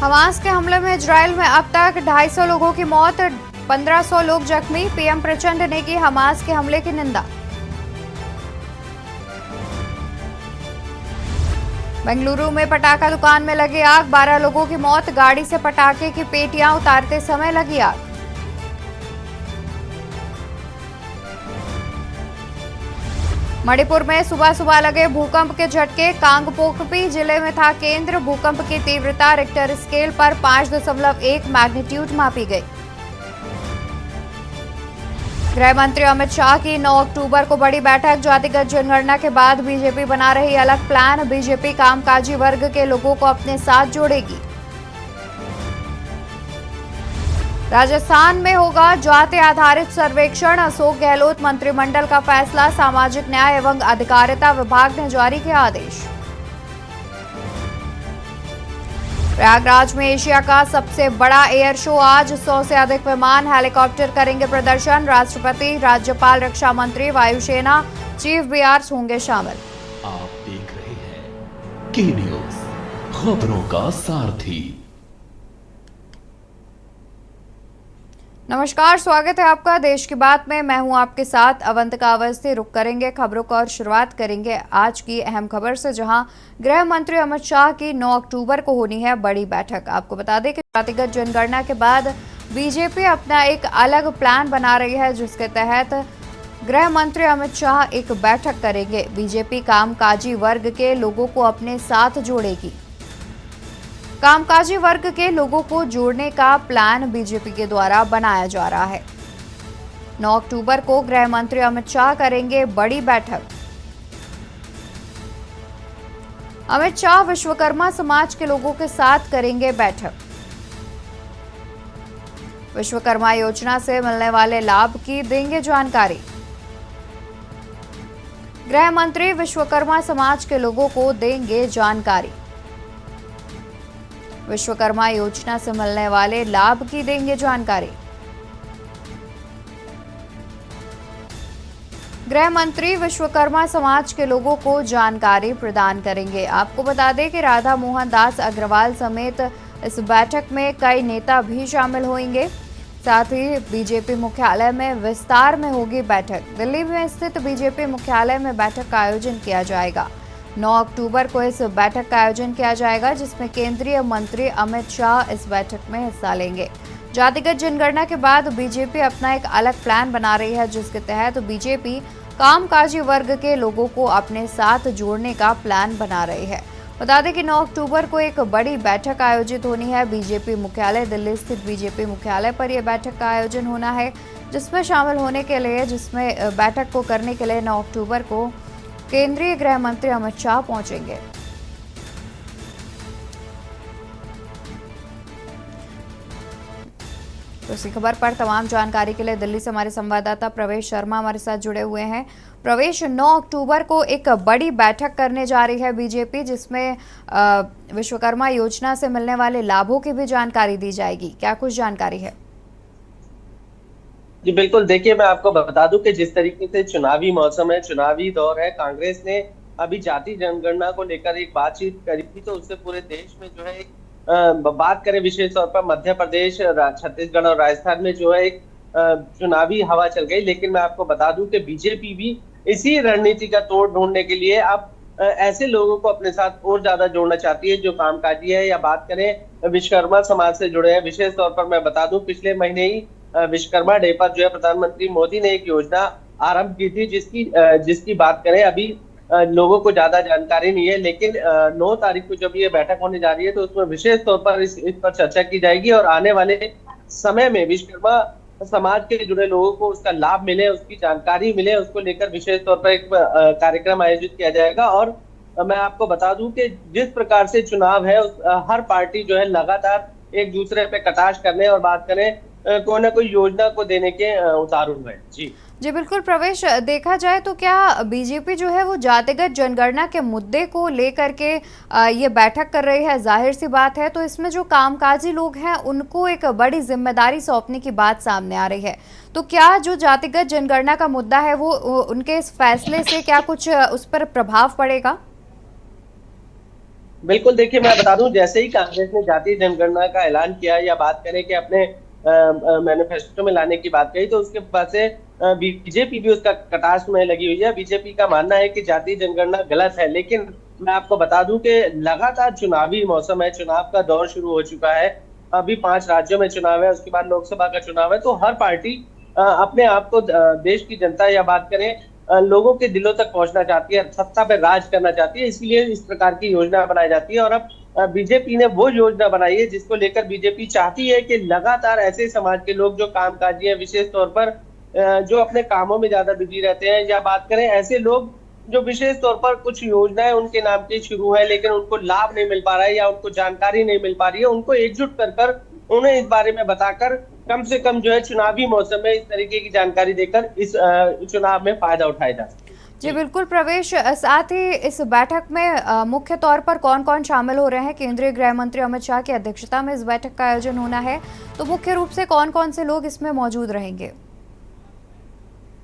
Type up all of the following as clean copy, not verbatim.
Hamas के हमले में इजराइल में अब तक 250 लोगों की मौत, 1500 लोग जख्मी। पीएम प्रचंड ने की हमास के हमले की निंदा। बेंगलुरु में पटाखा दुकान में लगी आग, 12 लोगों की मौत, गाड़ी से पटाखे की पेटियां उतारते समय लगी आग। मणिपुर में सुबह सुबह लगे भूकंप के झटके, कांगपोकपी जिले में था केंद्र। भूकंप की तीव्रता रिक्टर स्केल पर 5.1 मैग्नीट्यूड मापी गई। गृह मंत्री अमित शाह की 9 अक्टूबर को बड़ी बैठक, जातिगत जनगणना के बाद बीजेपी बना रही अलग प्लान। बीजेपी कामकाजी वर्ग के लोगों को अपने साथ जोड़ेगी। राजस्थान में होगा जाति आधारित सर्वेक्षण, अशोक गहलोत मंत्रिमंडल का फैसला। सामाजिक न्याय एवं अधिकारिता विभाग ने जारी किया आदेश। प्रयागराज में एशिया का सबसे बड़ा एयर शो आज, 100 से अधिक विमान हेलीकॉप्टर करेंगे प्रदर्शन। राष्ट्रपति, राज्यपाल, रक्षा मंत्री, वायुसेना चीफ बीआरस होंगे शामिल। आप देख रहे हैं की न्यूज, खबरों का सारथी। नमस्कार, स्वागत है आपका देश की बात में। मैं हूं आपके साथ अवंतिका अवस्थी। रुक करेंगे खबरों को और शुरुआत करेंगे आज की अहम खबर से, जहां गृह मंत्री अमित शाह की 9 अक्टूबर को होनी है बड़ी बैठक। आपको बता दें कि जातिगत जनगणना के बाद बीजेपी अपना एक अलग प्लान बना रही है, जिसके तहत गृह मंत्री अमित शाह एक बैठक करेंगे। बीजेपी कामकाजी वर्ग के लोगों को अपने साथ जोड़ेगी। कामकाजी वर्ग के लोगों को जोड़ने का प्लान बीजेपी के द्वारा बनाया जा रहा है। 9 अक्टूबर को गृह मंत्री अमित शाह करेंगे बड़ी बैठक। अमित शाह विश्वकर्मा समाज के लोगों के साथ करेंगे बैठक। विश्वकर्मा योजना से मिलने वाले लाभ की देंगे जानकारी। गृह मंत्री विश्वकर्मा समाज के लोगों को देंगे जानकारी। विश्वकर्मा योजना से मिलने वाले लाभ की देंगे जानकारी। गृह मंत्री विश्वकर्मा समाज के लोगों को जानकारी प्रदान करेंगे। आपको बता दें कि राधा मोहन दास अग्रवाल समेत इस बैठक में कई नेता भी शामिल होंगे। साथ ही बीजेपी मुख्यालय में विस्तार में होगी बैठक। दिल्ली में स्थित बीजेपी मुख्यालय में बैठक का आयोजन किया जाएगा। 9 अक्टूबर को इस बैठक का आयोजन किया जाएगा, जिसमें केंद्रीय मंत्री अमित शाह इस बैठक में हिस्सा लेंगे। जातिगत जनगणना के बाद बीजेपी अपना एक अलग प्लान बना रही है, जिसके तहत बीजेपी कामकाजी वर्ग के लोगों को अपने साथ जोड़ने का प्लान बना रही है। बता दें कि 9 अक्टूबर को एक बड़ी बैठक आयोजित होनी है बीजेपी मुख्यालय। दिल्ली स्थित बीजेपी मुख्यालय पर यह बैठक का आयोजन होना है, जिसमें शामिल होने के लिए बैठक को करने के लिए 9 अक्टूबर को केंद्रीय गृह मंत्री अमित शाह पहुंचेंगे। तो इसी खबर पर तमाम जानकारी के लिए दिल्ली से हमारे संवाददाता प्रवेश शर्मा हमारे साथ जुड़े हुए हैं। प्रवेश, 9 अक्टूबर को एक बड़ी बैठक करने जा रही है बीजेपी, जिसमें विश्वकर्मा योजना से मिलने वाले लाभों की भी जानकारी दी जाएगी। क्या कुछ जानकारी है? जी बिल्कुल, देखिए मैं आपको बता दूं कि जिस तरीके से चुनावी मौसम है, चुनावी दौर है, कांग्रेस ने अभी जाति जनगणना को लेकर एक बातचीत करी थी, तो उससे पूरे देश में जो है एक बात करें विशेष तौर पर मध्य प्रदेश, छत्तीसगढ़ और राजस्थान में जो है एक चुनावी हवा चल गई। लेकिन मैं आपको बता दूं कि बीजेपी भी इसी रणनीति का तोड़ ढूंढने के लिए अब ऐसे लोगों को अपने साथ और ज्यादा जोड़ना चाहती है जो कामकाजी है। या बात करें विश्वकर्मा समाज से जुड़े हैं, विशेष तौर पर मैं बता दूं पिछले महीने ही विश्वकर्मा डे पर जो है प्रधानमंत्री मोदी ने एक योजना आरंभ की थी, जिसकी बात करें अभी लोगों को ज्यादा जानकारी नहीं है। लेकिन 9 तारीख को जब ये बैठक होने जा रही है, तो उसमें विशेष तौर पर इस पर चर्चा की जाएगी और आने वाले समय में विश्वकर्मा समाज के जुड़े लोगों को उसका लाभ मिले, उसकी जानकारी मिले, उसको लेकर विशेष तौर पर एक कार्यक्रम आयोजित किया जाएगा। और मैं आपको बता दूं कि जिस प्रकार से चुनाव है, हर पार्टी जो है लगातार एक दूसरे पे कटाक्ष करने और बात करें कोई ना कोई योजना को देने के उतारू है। जी बिल्कुल प्रवेश, देखा जाए तो क्या बीजेपी जो है वो जातिगत जनगणना के मुद्दे को लेकर के ये बैठक कर रही है? जाहिर सी बात है, तो इसमें जो कामकाजी लोग हैं उनको एक बड़ी जिम्मेदारी सौंपने की बात सामने आ रही है। तो क्या जो जातिगत जनगणना का मुद्दा है वो उनके इस फैसले से क्या कुछ उस पर प्रभाव पड़ेगा? बिल्कुल, देखिए मैं बता दूं, जैसे ही कांग्रेस ने जातीय जनगणना का ऐलान किया या बात करें कि अपने मैनिफेस्टो में लाने की बात कही, तो उसके बाद से बीजेपी भी उसका कटाक्ष में लगी हुई है। बीजेपी का मानना है कि जातीय जनगणना गलत है, लेकिन मैं आपको बता दूं कि लगातार चुनावी मौसम है, चुनाव का दौर शुरू हो चुका है। अभी 5 राज्यों में चुनाव है, उसके बाद लोकसभा का चुनाव है, तो हर पार्टी अपने आप को देश की जनता या बात करें लोगों के दिलों तक पहुंचना चाहती है, सत्ता पे राज करना चाहती है, इसीलिए इस प्रकार की योजना बनाई जाती है। और अब बीजेपी ने वो योजना बनाई है जिसको लेकर बीजेपी चाहती है कि लगातार ऐसे समाज के लोग जो कामकाजी हैं, विशेष तौर पर जो अपने कामों में ज्यादा बिजी रहते हैं, या बात करें ऐसे लोग जो विशेष तौर पर कुछ योजनाएं उनके नाम की शुरू है लेकिन उनको लाभ नहीं मिल पा रहा है या उनको जानकारी नहीं मिल पा रही है, उनको एकजुट कर कर उन्हें इस बारे में बताकर कम से कम जो है चुनावी मौसम में इस तरीके की जानकारी देकर इस चुनाव में फायदा उठाया जा सके। जी बिल्कुल प्रवेश, साथ ही इस बैठक में मुख्य तौर पर कौन कौन शामिल हो रहे हैं? केंद्रीय गृह मंत्री अमित शाह की अध्यक्षता में इस बैठक का आयोजन होना है, तो मुख्य रूप से कौन कौन से लोग इसमें मौजूद रहेंगे?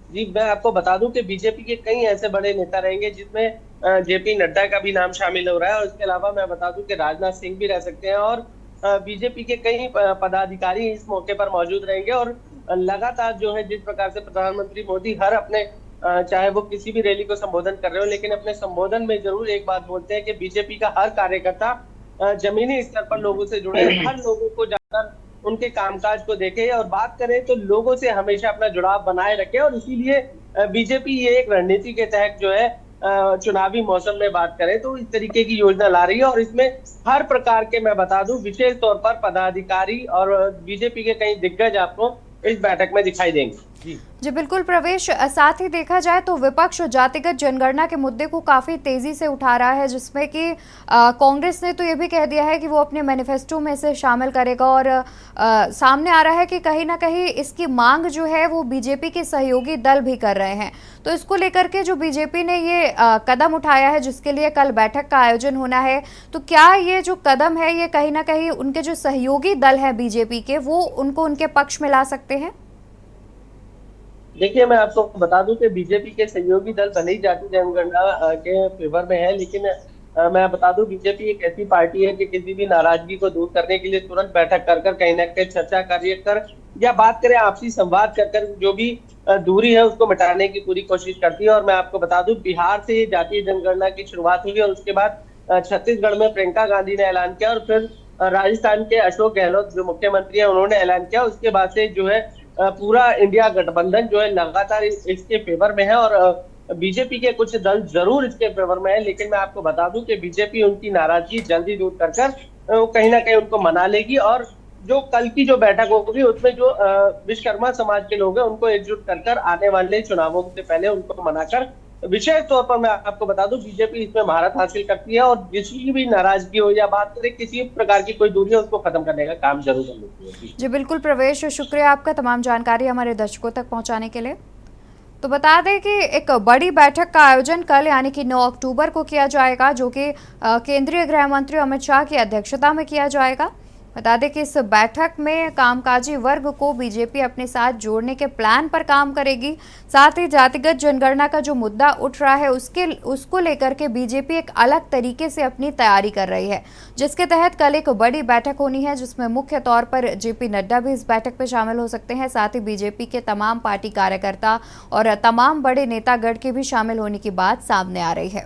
जी, मैं आपको बता दूं कि बीजेपी के कई ऐसे बड़े नेता रहेंगे जिसमें जेपी नड्डा का भी नाम शामिल हो रहा है, और इसके अलावा मैं बता दूं कि राजनाथ सिंह भी रह सकते हैं, और बीजेपी के कई पदाधिकारी इस मौके पर मौजूद रहेंगे। और लगातार जो है जिस प्रकार से प्रधानमंत्री मोदी हर अपने चाहे वो किसी भी रैली को संबोधन कर रहे हो, लेकिन अपने संबोधन में जरूर एक बात बोलते हैं कि बीजेपी का हर कार्यकर्ता जमीनी स्तर पर लोगों से जुड़े, हर लोगों को जाकर उनके कामकाज को देखे, और बात करें तो लोगों से हमेशा अपना जुड़ाव बनाए रखे। और इसीलिए बीजेपी ये एक रणनीति के तहत जो है चुनावी मौसम में बात करें तो इस तरीके की योजना ला रही है, और इसमें हर प्रकार के मैं बता दूं विशेष तौर पर पदाधिकारी और बीजेपी के कई दिग्गज आपको इस बैठक में दिखाई देंगे। जी बिल्कुल प्रवेश, साथ ही देखा जाए तो विपक्ष जातिगत जनगणना के मुद्दे को काफी तेजी से उठा रहा है, जिसमें कि कांग्रेस ने तो ये भी कह दिया है कि वो अपने मैनिफेस्टो में इसे शामिल करेगा, और सामने आ रहा है कि कहीं ना कहीं इसकी मांग जो है वो बीजेपी के सहयोगी दल भी कर रहे हैं। तो इसको लेकर के जो बीजेपी ने ये कदम उठाया है, जिसके लिए कल बैठक का आयोजन होना है, तो क्या ये जो कदम है ये कहीं ना कहीं उनके जो सहयोगी दल है बीजेपी के, वो उनको उनके पक्ष में ला सकते हैं? देखिए, मैं आपको बता दूं कि बीजेपी के सहयोगी दल भले ही जाति जनगणना के फेवर में है, लेकिन मैं बता दूं बीजेपी एक ऐसी पार्टी है कि किसी भी नाराजगी को दूर करने के लिए तुरंत बैठक कर कहीं ना कहीं चर्चा कार्य कर या बात करें आपसी संवाद कर जो भी दूरी है उसको मिटाने की पूरी कोशिश करती है। और मैं आपको बता दूं बिहार से जातीय जनगणना की शुरुआत हुई, और उसके बाद छत्तीसगढ़ में प्रियंका गांधी ने ऐलान किया, और फिर राजस्थान के अशोक गहलोत जो मुख्यमंत्री है उन्होंने ऐलान किया। उसके बाद से जो है पूरा इंडिया गठबंधन जो है लगातार इसके फेवर में है, और बीजेपी के कुछ दल जरूर इसके फेवर में है, लेकिन मैं आपको बता दूं कि बीजेपी उनकी नाराजगी जल्दी दूर कर कहीं ना कहीं उनको मना लेगी, और जो कल की जो बैठक होगी उसमें जो विश्वकर्मा समाज के लोग हैं उनको एकजुट कर आने वाले चुनावों से पहले उनको मनाकर, विशेष तौर पर मैं आपको बता दूं बीजेपी इसमें महारत हासिल करती है, और किसी भी नाराजगी हो या बात करें किसी प्रकार की कोई दूरी है उसको खत्म करने का काम जरूर कर लेती है। जी बिल्कुल प्रवेश, शुक्रिया आपका तमाम जानकारी हमारे दर्शकों तक पहुंचाने के लिए। तो बता दें कि एक बड़ी बैठक का आयोजन कल यानी कि 9 अक्टूबर को किया जाएगा, जो कि केंद्रीय गृह मंत्री अमित शाह की अध्यक्षता में किया जाएगा। बता दें कि इस बैठक में कामकाजी वर्ग को बीजेपी अपने साथ जोड़ने के प्लान पर काम करेगी। साथ ही जातिगत जनगणना का जो मुद्दा उठ रहा है उसको लेकर के बीजेपी एक अलग तरीके से अपनी तैयारी कर रही है, जिसके तहत कल एक बड़ी बैठक होनी है, जिसमें मुख्य तौर पर जेपी नड्डा भी इस बैठक में शामिल हो सकते हैं। साथ ही बीजेपी के तमाम पार्टी कार्यकर्ता और तमाम बड़े नेतागढ़ के भी शामिल होने की बात सामने आ रही है।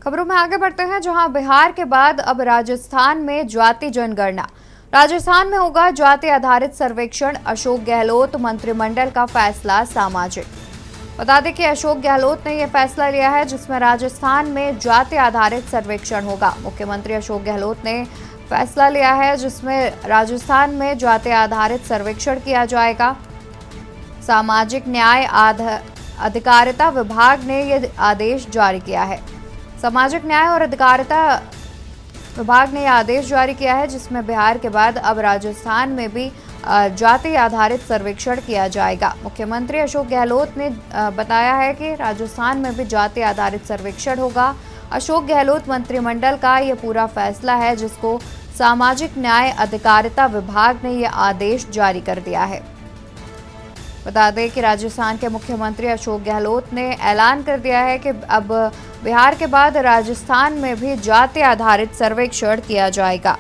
खबरों में आगे बढ़ते हैं, जहां बिहार के बाद अब राजस्थान में जाति जनगणना। राजस्थान में होगा जाति आधारित सर्वेक्षण, अशोक गहलोत मंत्रिमंडल का फैसला सामाजिक। बता दें कि अशोक गहलोत ने यह फैसला लिया है जिसमें राजस्थान में जाति आधारित सर्वेक्षण होगा। मुख्यमंत्री अशोक गहलोत ने फैसला लिया है जिसमें राजस्थान में जाति आधारित सर्वेक्षण किया जाएगा। सामाजिक न्याय अधिकारिता विभाग ने यह आदेश जारी किया है। सामाजिक न्याय और अधिकारिता विभाग ने यह आदेश जारी किया है जिसमें बिहार के बाद अब राजस्थान में भी जाति आधारित सर्वेक्षण किया जाएगा। मुख्यमंत्री अशोक गहलोत ने बताया है कि राजस्थान में भी जाति आधारित सर्वेक्षण होगा। अशोक गहलोत मंत्रिमंडल का ये पूरा फैसला है, जिसको सामाजिक न्याय अधिकारिता विभाग ने यह आदेश जारी कर दिया है। बता दें कि राजस्थान के मुख्यमंत्री अशोक गहलोत ने ऐलान कर दिया है कि अब बिहार के बाद राजस्थान में भी जाति आधारित सर्वेक्षण किया जाएगा।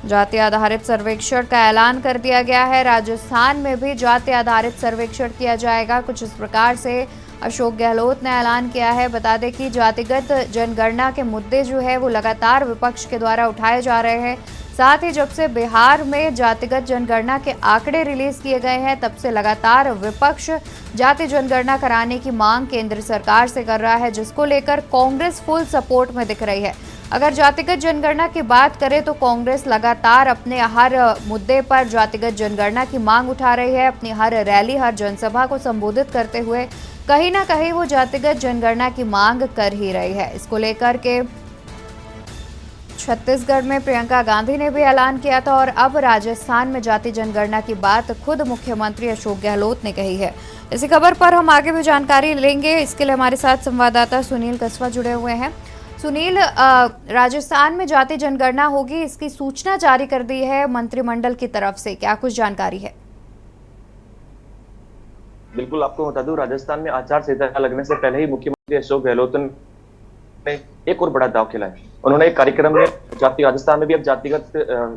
जाति आधारित सर्वेक्षण का ऐलान कर दिया गया है। राजस्थान में भी जाति आधारित सर्वेक्षण किया जाएगा। कुछ इस प्रकार से अशोक गहलोत ने ऐलान किया है। बता दें कि जातिगत जनगणना के मुद्दे जो है वो लगातार विपक्ष के द्वारा उठाए जा रहे हैं। साथ ही जब से बिहार में जातिगत जनगणना के आंकड़े रिलीज किए गए हैं, तब से लगातार विपक्ष जाति जनगणना कराने की मांग केंद्र सरकार से कर रहा है, जिसको लेकर कांग्रेस फुल सपोर्ट में दिख रही है। अगर जातिगत जनगणना की बात करें तो कांग्रेस लगातार अपने हर मुद्दे पर जातिगत जनगणना की मांग उठा रही है। अपनी हर रैली, हर जनसभा को संबोधित करते हुए कहीं ना कहीं वो जातिगत जनगणना की मांग कर ही रही है। इसको लेकर के छत्तीसगढ़ में प्रियंका गांधी ने भी ऐलान किया था और अब राजस्थान में जाति जनगणना की बात खुद मुख्यमंत्री अशोक गहलोत ने कही है। इसी खबर पर हम आगे भी जानकारी लेंगे। इसके लिए हमारे साथ संवाददाता सुनील कस्वा जुड़े हुए हैं। सुनील, राजस्थान में जाति जनगणना होगी, इसकी सूचना जारी कर दी है मंत्रिमंडल की तरफ से, क्या कुछ जानकारी है? बिल्कुल, आपको बता दूं, राजस्थान में आचार संहिता लगने से पहले ही मुख्यमंत्री अशोक गहलोत ने एक और बड़ा दांव खेला है। उन्होंने एक कार्यक्रम में राजस्थान में भी अब जातिगत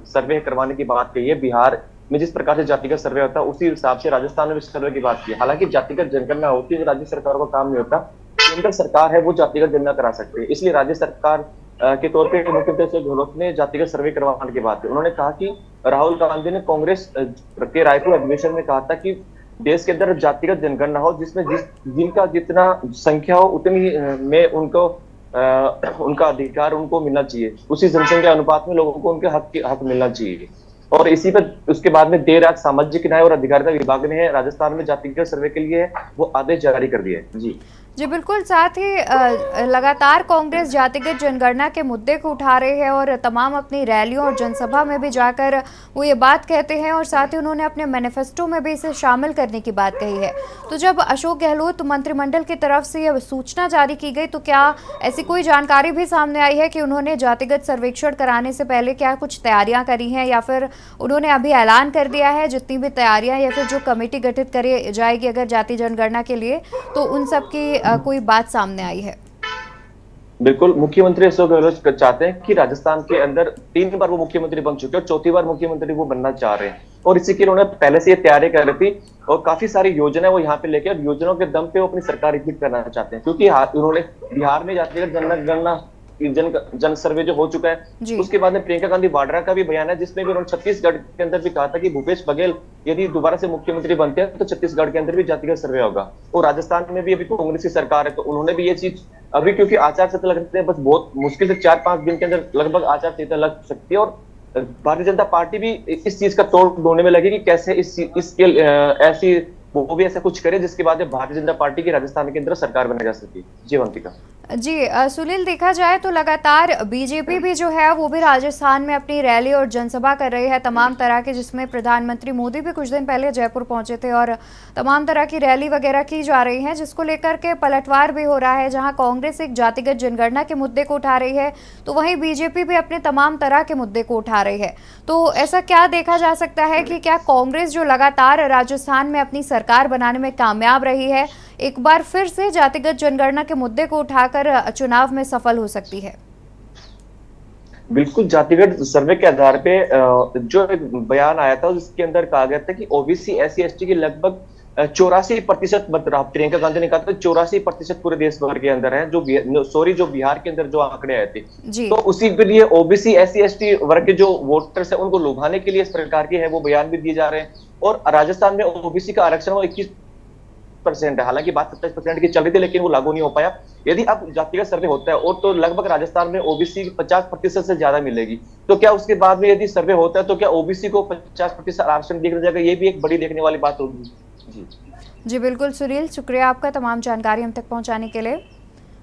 सर्वे करवाने की बात कही है। बिहार में जिस प्रकार से जातिगत सर्वे होता है उसी हिसाब से राजस्थान में भी सर्वे की बात की है। हालांकि जातिगत जनगणना होती है, राज्य सरकारों का काम नहीं होता, केंद्र सरकार है वो जातिगत जनगणना करा सकती है। इसलिए राज्य सरकार के तौर पे मुख्यमंत्री अशोक गहलोत ने जातिगत सर्वे करवाने की बात की। उन्होंने कहा कि राहुल गांधी ने कांग्रेस के रायपुर अधिवेशन में कहा था कि देश के अंदर जातिगत जनगणना हो, जिसमें जिनका जितना संख्या हो उतनी में उनको उनका अधिकार उनको मिलना चाहिए, उसी जनसंख्या अनुपात में लोगों को उनके हक मिलना चाहिए। और इसी पर उसके बाद में देर रात सामाजिक न्याय और अधिकारिता विभाग ने राजस्थान में जातिगत सर्वे के लिए वो आदेश जारी कर दिए। जी बिल्कुल। साथ ही लगातार कांग्रेस जातिगत जनगणना के मुद्दे को उठा रही है और तमाम अपनी रैलियों और जनसभा में भी जाकर वो ये बात कहते हैं और साथ ही उन्होंने अपने मैनिफेस्टो में भी इसे शामिल करने की बात कही है। तो जब अशोक गहलोत मंत्रिमंडल की तरफ से ये सूचना जारी की गई, तो क्या ऐसी कोई जानकारी भी सामने आई है कि उन्होंने जातिगत सर्वेक्षण कराने से पहले क्या कुछ तैयारियां करी हैं, या फिर उन्होंने अभी ऐलान कर दिया है जितनी भी तैयारियां या फिर जो कमेटी गठित करी जाएगी अगर जाति जनगणना के लिए, तो उन सब की कोई बात सामने आई है? बिल्कुल, मुख्यमंत्री अशोक गहलोत चाहते हैं कि राजस्थान के अंदर 3 बार वो मुख्यमंत्री बन चुके हैं और 4थी बार मुख्यमंत्री वो बनना चाह रहे हैं और इसी के लिए उन्होंने पहले से ये तैयारी कर रही थी और काफी सारी योजनाएं वो यहाँ पे लेके और योजनाओं के दम पे वो अपनी सरकार रिपीट करना चाहते हैं। क्योंकि उन्होंने बिहार में जातिगत जनगणना जन सर्वे जो हो चुका है, उसके बाद में प्रियंका गांधी वाड्रा का भी बयान है जिसमें भी उन्होंने छत्तीसगढ़ के अंदर भी कहा था कि भूपेश बघेल यदि दोबारा से मुख्यमंत्री बनते हैं तो छत्तीसगढ़ के अंदर भी जातिगत सर्वे होगा। और राजस्थान में भी अभी कांग्रेस की सरकार है तो उन्होंने भी ये चीज अभी, क्योंकि आचार संहिता लगते हैं बस बहुत मुश्किल से 4-5 दिन के अंदर लगभग आचार संहिता लग सकती है और भारतीय जनता पार्टी भी इस चीज का तोड़ ढूंढने में लगी कि कैसे इसके ऐसी वो भी ऐसा कुछ करे जिसके बाद भारतीय जनता पार्टी की राजस्थान के अंदर सरकार बनाई जा सके। जी वंतिका। जी सुनील, देखा जाए तो लगातार बीजेपी भी जो है वो भी राजस्थान में अपनी रैली और जनसभा कर रही है तमाम तरह के, जिसमें प्रधानमंत्री मोदी भी कुछ दिन पहले जयपुर पहुंचे थे और तमाम तरह की रैली वगैरह की जा रही है, जिसको लेकर के पलटवार भी हो रहा है। जहां कांग्रेस एक जातिगत जनगणना के मुद्दे को उठा रही है तो वहीं बीजेपी भी अपने तमाम तरह के मुद्दे को उठा रही है। तो ऐसा क्या देखा जा सकता है कि क्या कांग्रेस जो लगातार राजस्थान में अपनी सरकार बनाने में कामयाब रही है, एक बार फिर से जातिगत जनगणना के मुद्दे को उठाकर चुनाव में सफल हो सकती है? बिल्कुल, जातिगत सर्वे के आधार पे जो एक बयान आया था उसके अंदर कहा गया था कि ओबीसी SC/ST की लगभग 84% मतलब प्रियंका गांधी ने कहा था 84% पूरे देश भर के अंदर है, जो बिहार के अंदर जो आंकड़े आए थे, तो उसी के लिए ओबीसी SC/ST वर्ग के जो वोटर्स है उनको लुभाने के लिए इस प्रकार के है वो बयान भी दिए जा रहे हैं। और राजस्थान में ओबीसी का आरक्षण वो 21% है, हालांकि बात 27% की चल रही थी लेकिन वो लागू नहीं हो पाया। यदि अब जातिगत सर्वे होता है और तो लगभग राजस्थान में ओबीसी 50% से ज्यादा मिलेगी, तो क्या उसके बाद में यदि सर्वे होता है तो क्या ओबीसी को 50% आरक्षण दिया जाएगा? ये भी एक बड़ी देखने वाली बात होगी। जी बिल्कुल सुनील, शुक्रिया आपका तमाम जानकारी हम तक पहुंचाने के लिए।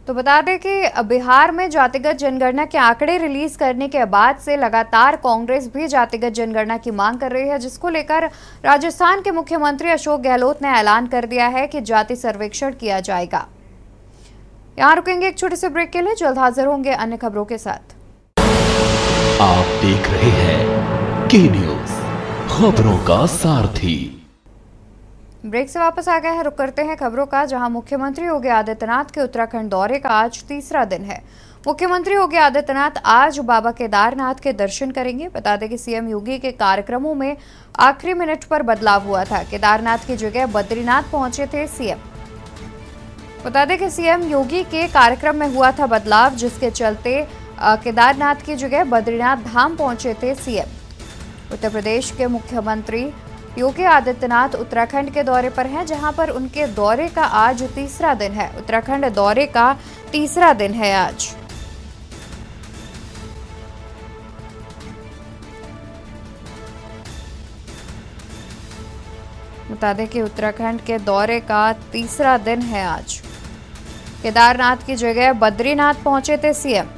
तो बता दें कि बिहार में जातिगत जनगणना के आंकड़े रिलीज करने के बाद से लगातार कांग्रेस भी जातिगत जनगणना की मांग कर रही है, जिसको लेकर राजस्थान के मुख्यमंत्री अशोक गहलोत ने ऐलान कर दिया है कि जाति सर्वेक्षण किया जाएगा। यहाँ रुकेंगे एक छोटे से ब्रेक के लिए, जल्द हाजिर होंगे अन्य खबरों के साथ। आप देख रहे हैं के न्यूज, खबरों का सारथी। ब्रेक से वापस आ गए हैं, रुक करते हैं खबरों का, जहां मुख्यमंत्री योगी आदित्यनाथ के उत्तराखंड दौरे का आज तीसरा दिन है। मुख्यमंत्री योगी आदित्यनाथ आज बाबा केदारनाथ के दर्शन करेंगे। बता दें कि सीएम योगी के कार्यक्रमों में आखिरी मिनट पर बदलाव हुआ था। केदारनाथ की जगह बद्रीनाथ पहुंचे थे सीएम। बता दें कि सीएम योगी के कार्यक्रम में हुआ था बदलाव, जिसके चलते केदारनाथ की जगह बद्रीनाथ धाम पहुंचे थे सीएम। उत्तर प्रदेश के मुख्यमंत्री योगी आदित्यनाथ उत्तराखंड के दौरे पर हैं, जहां पर उनके दौरे का आज तीसरा दिन है। उत्तराखंड दौरे का तीसरा दिन है आज। बता दें कि उत्तराखंड के दौरे का तीसरा दिन है आज। केदारनाथ की जगह बद्रीनाथ पहुंचे थे सीएम।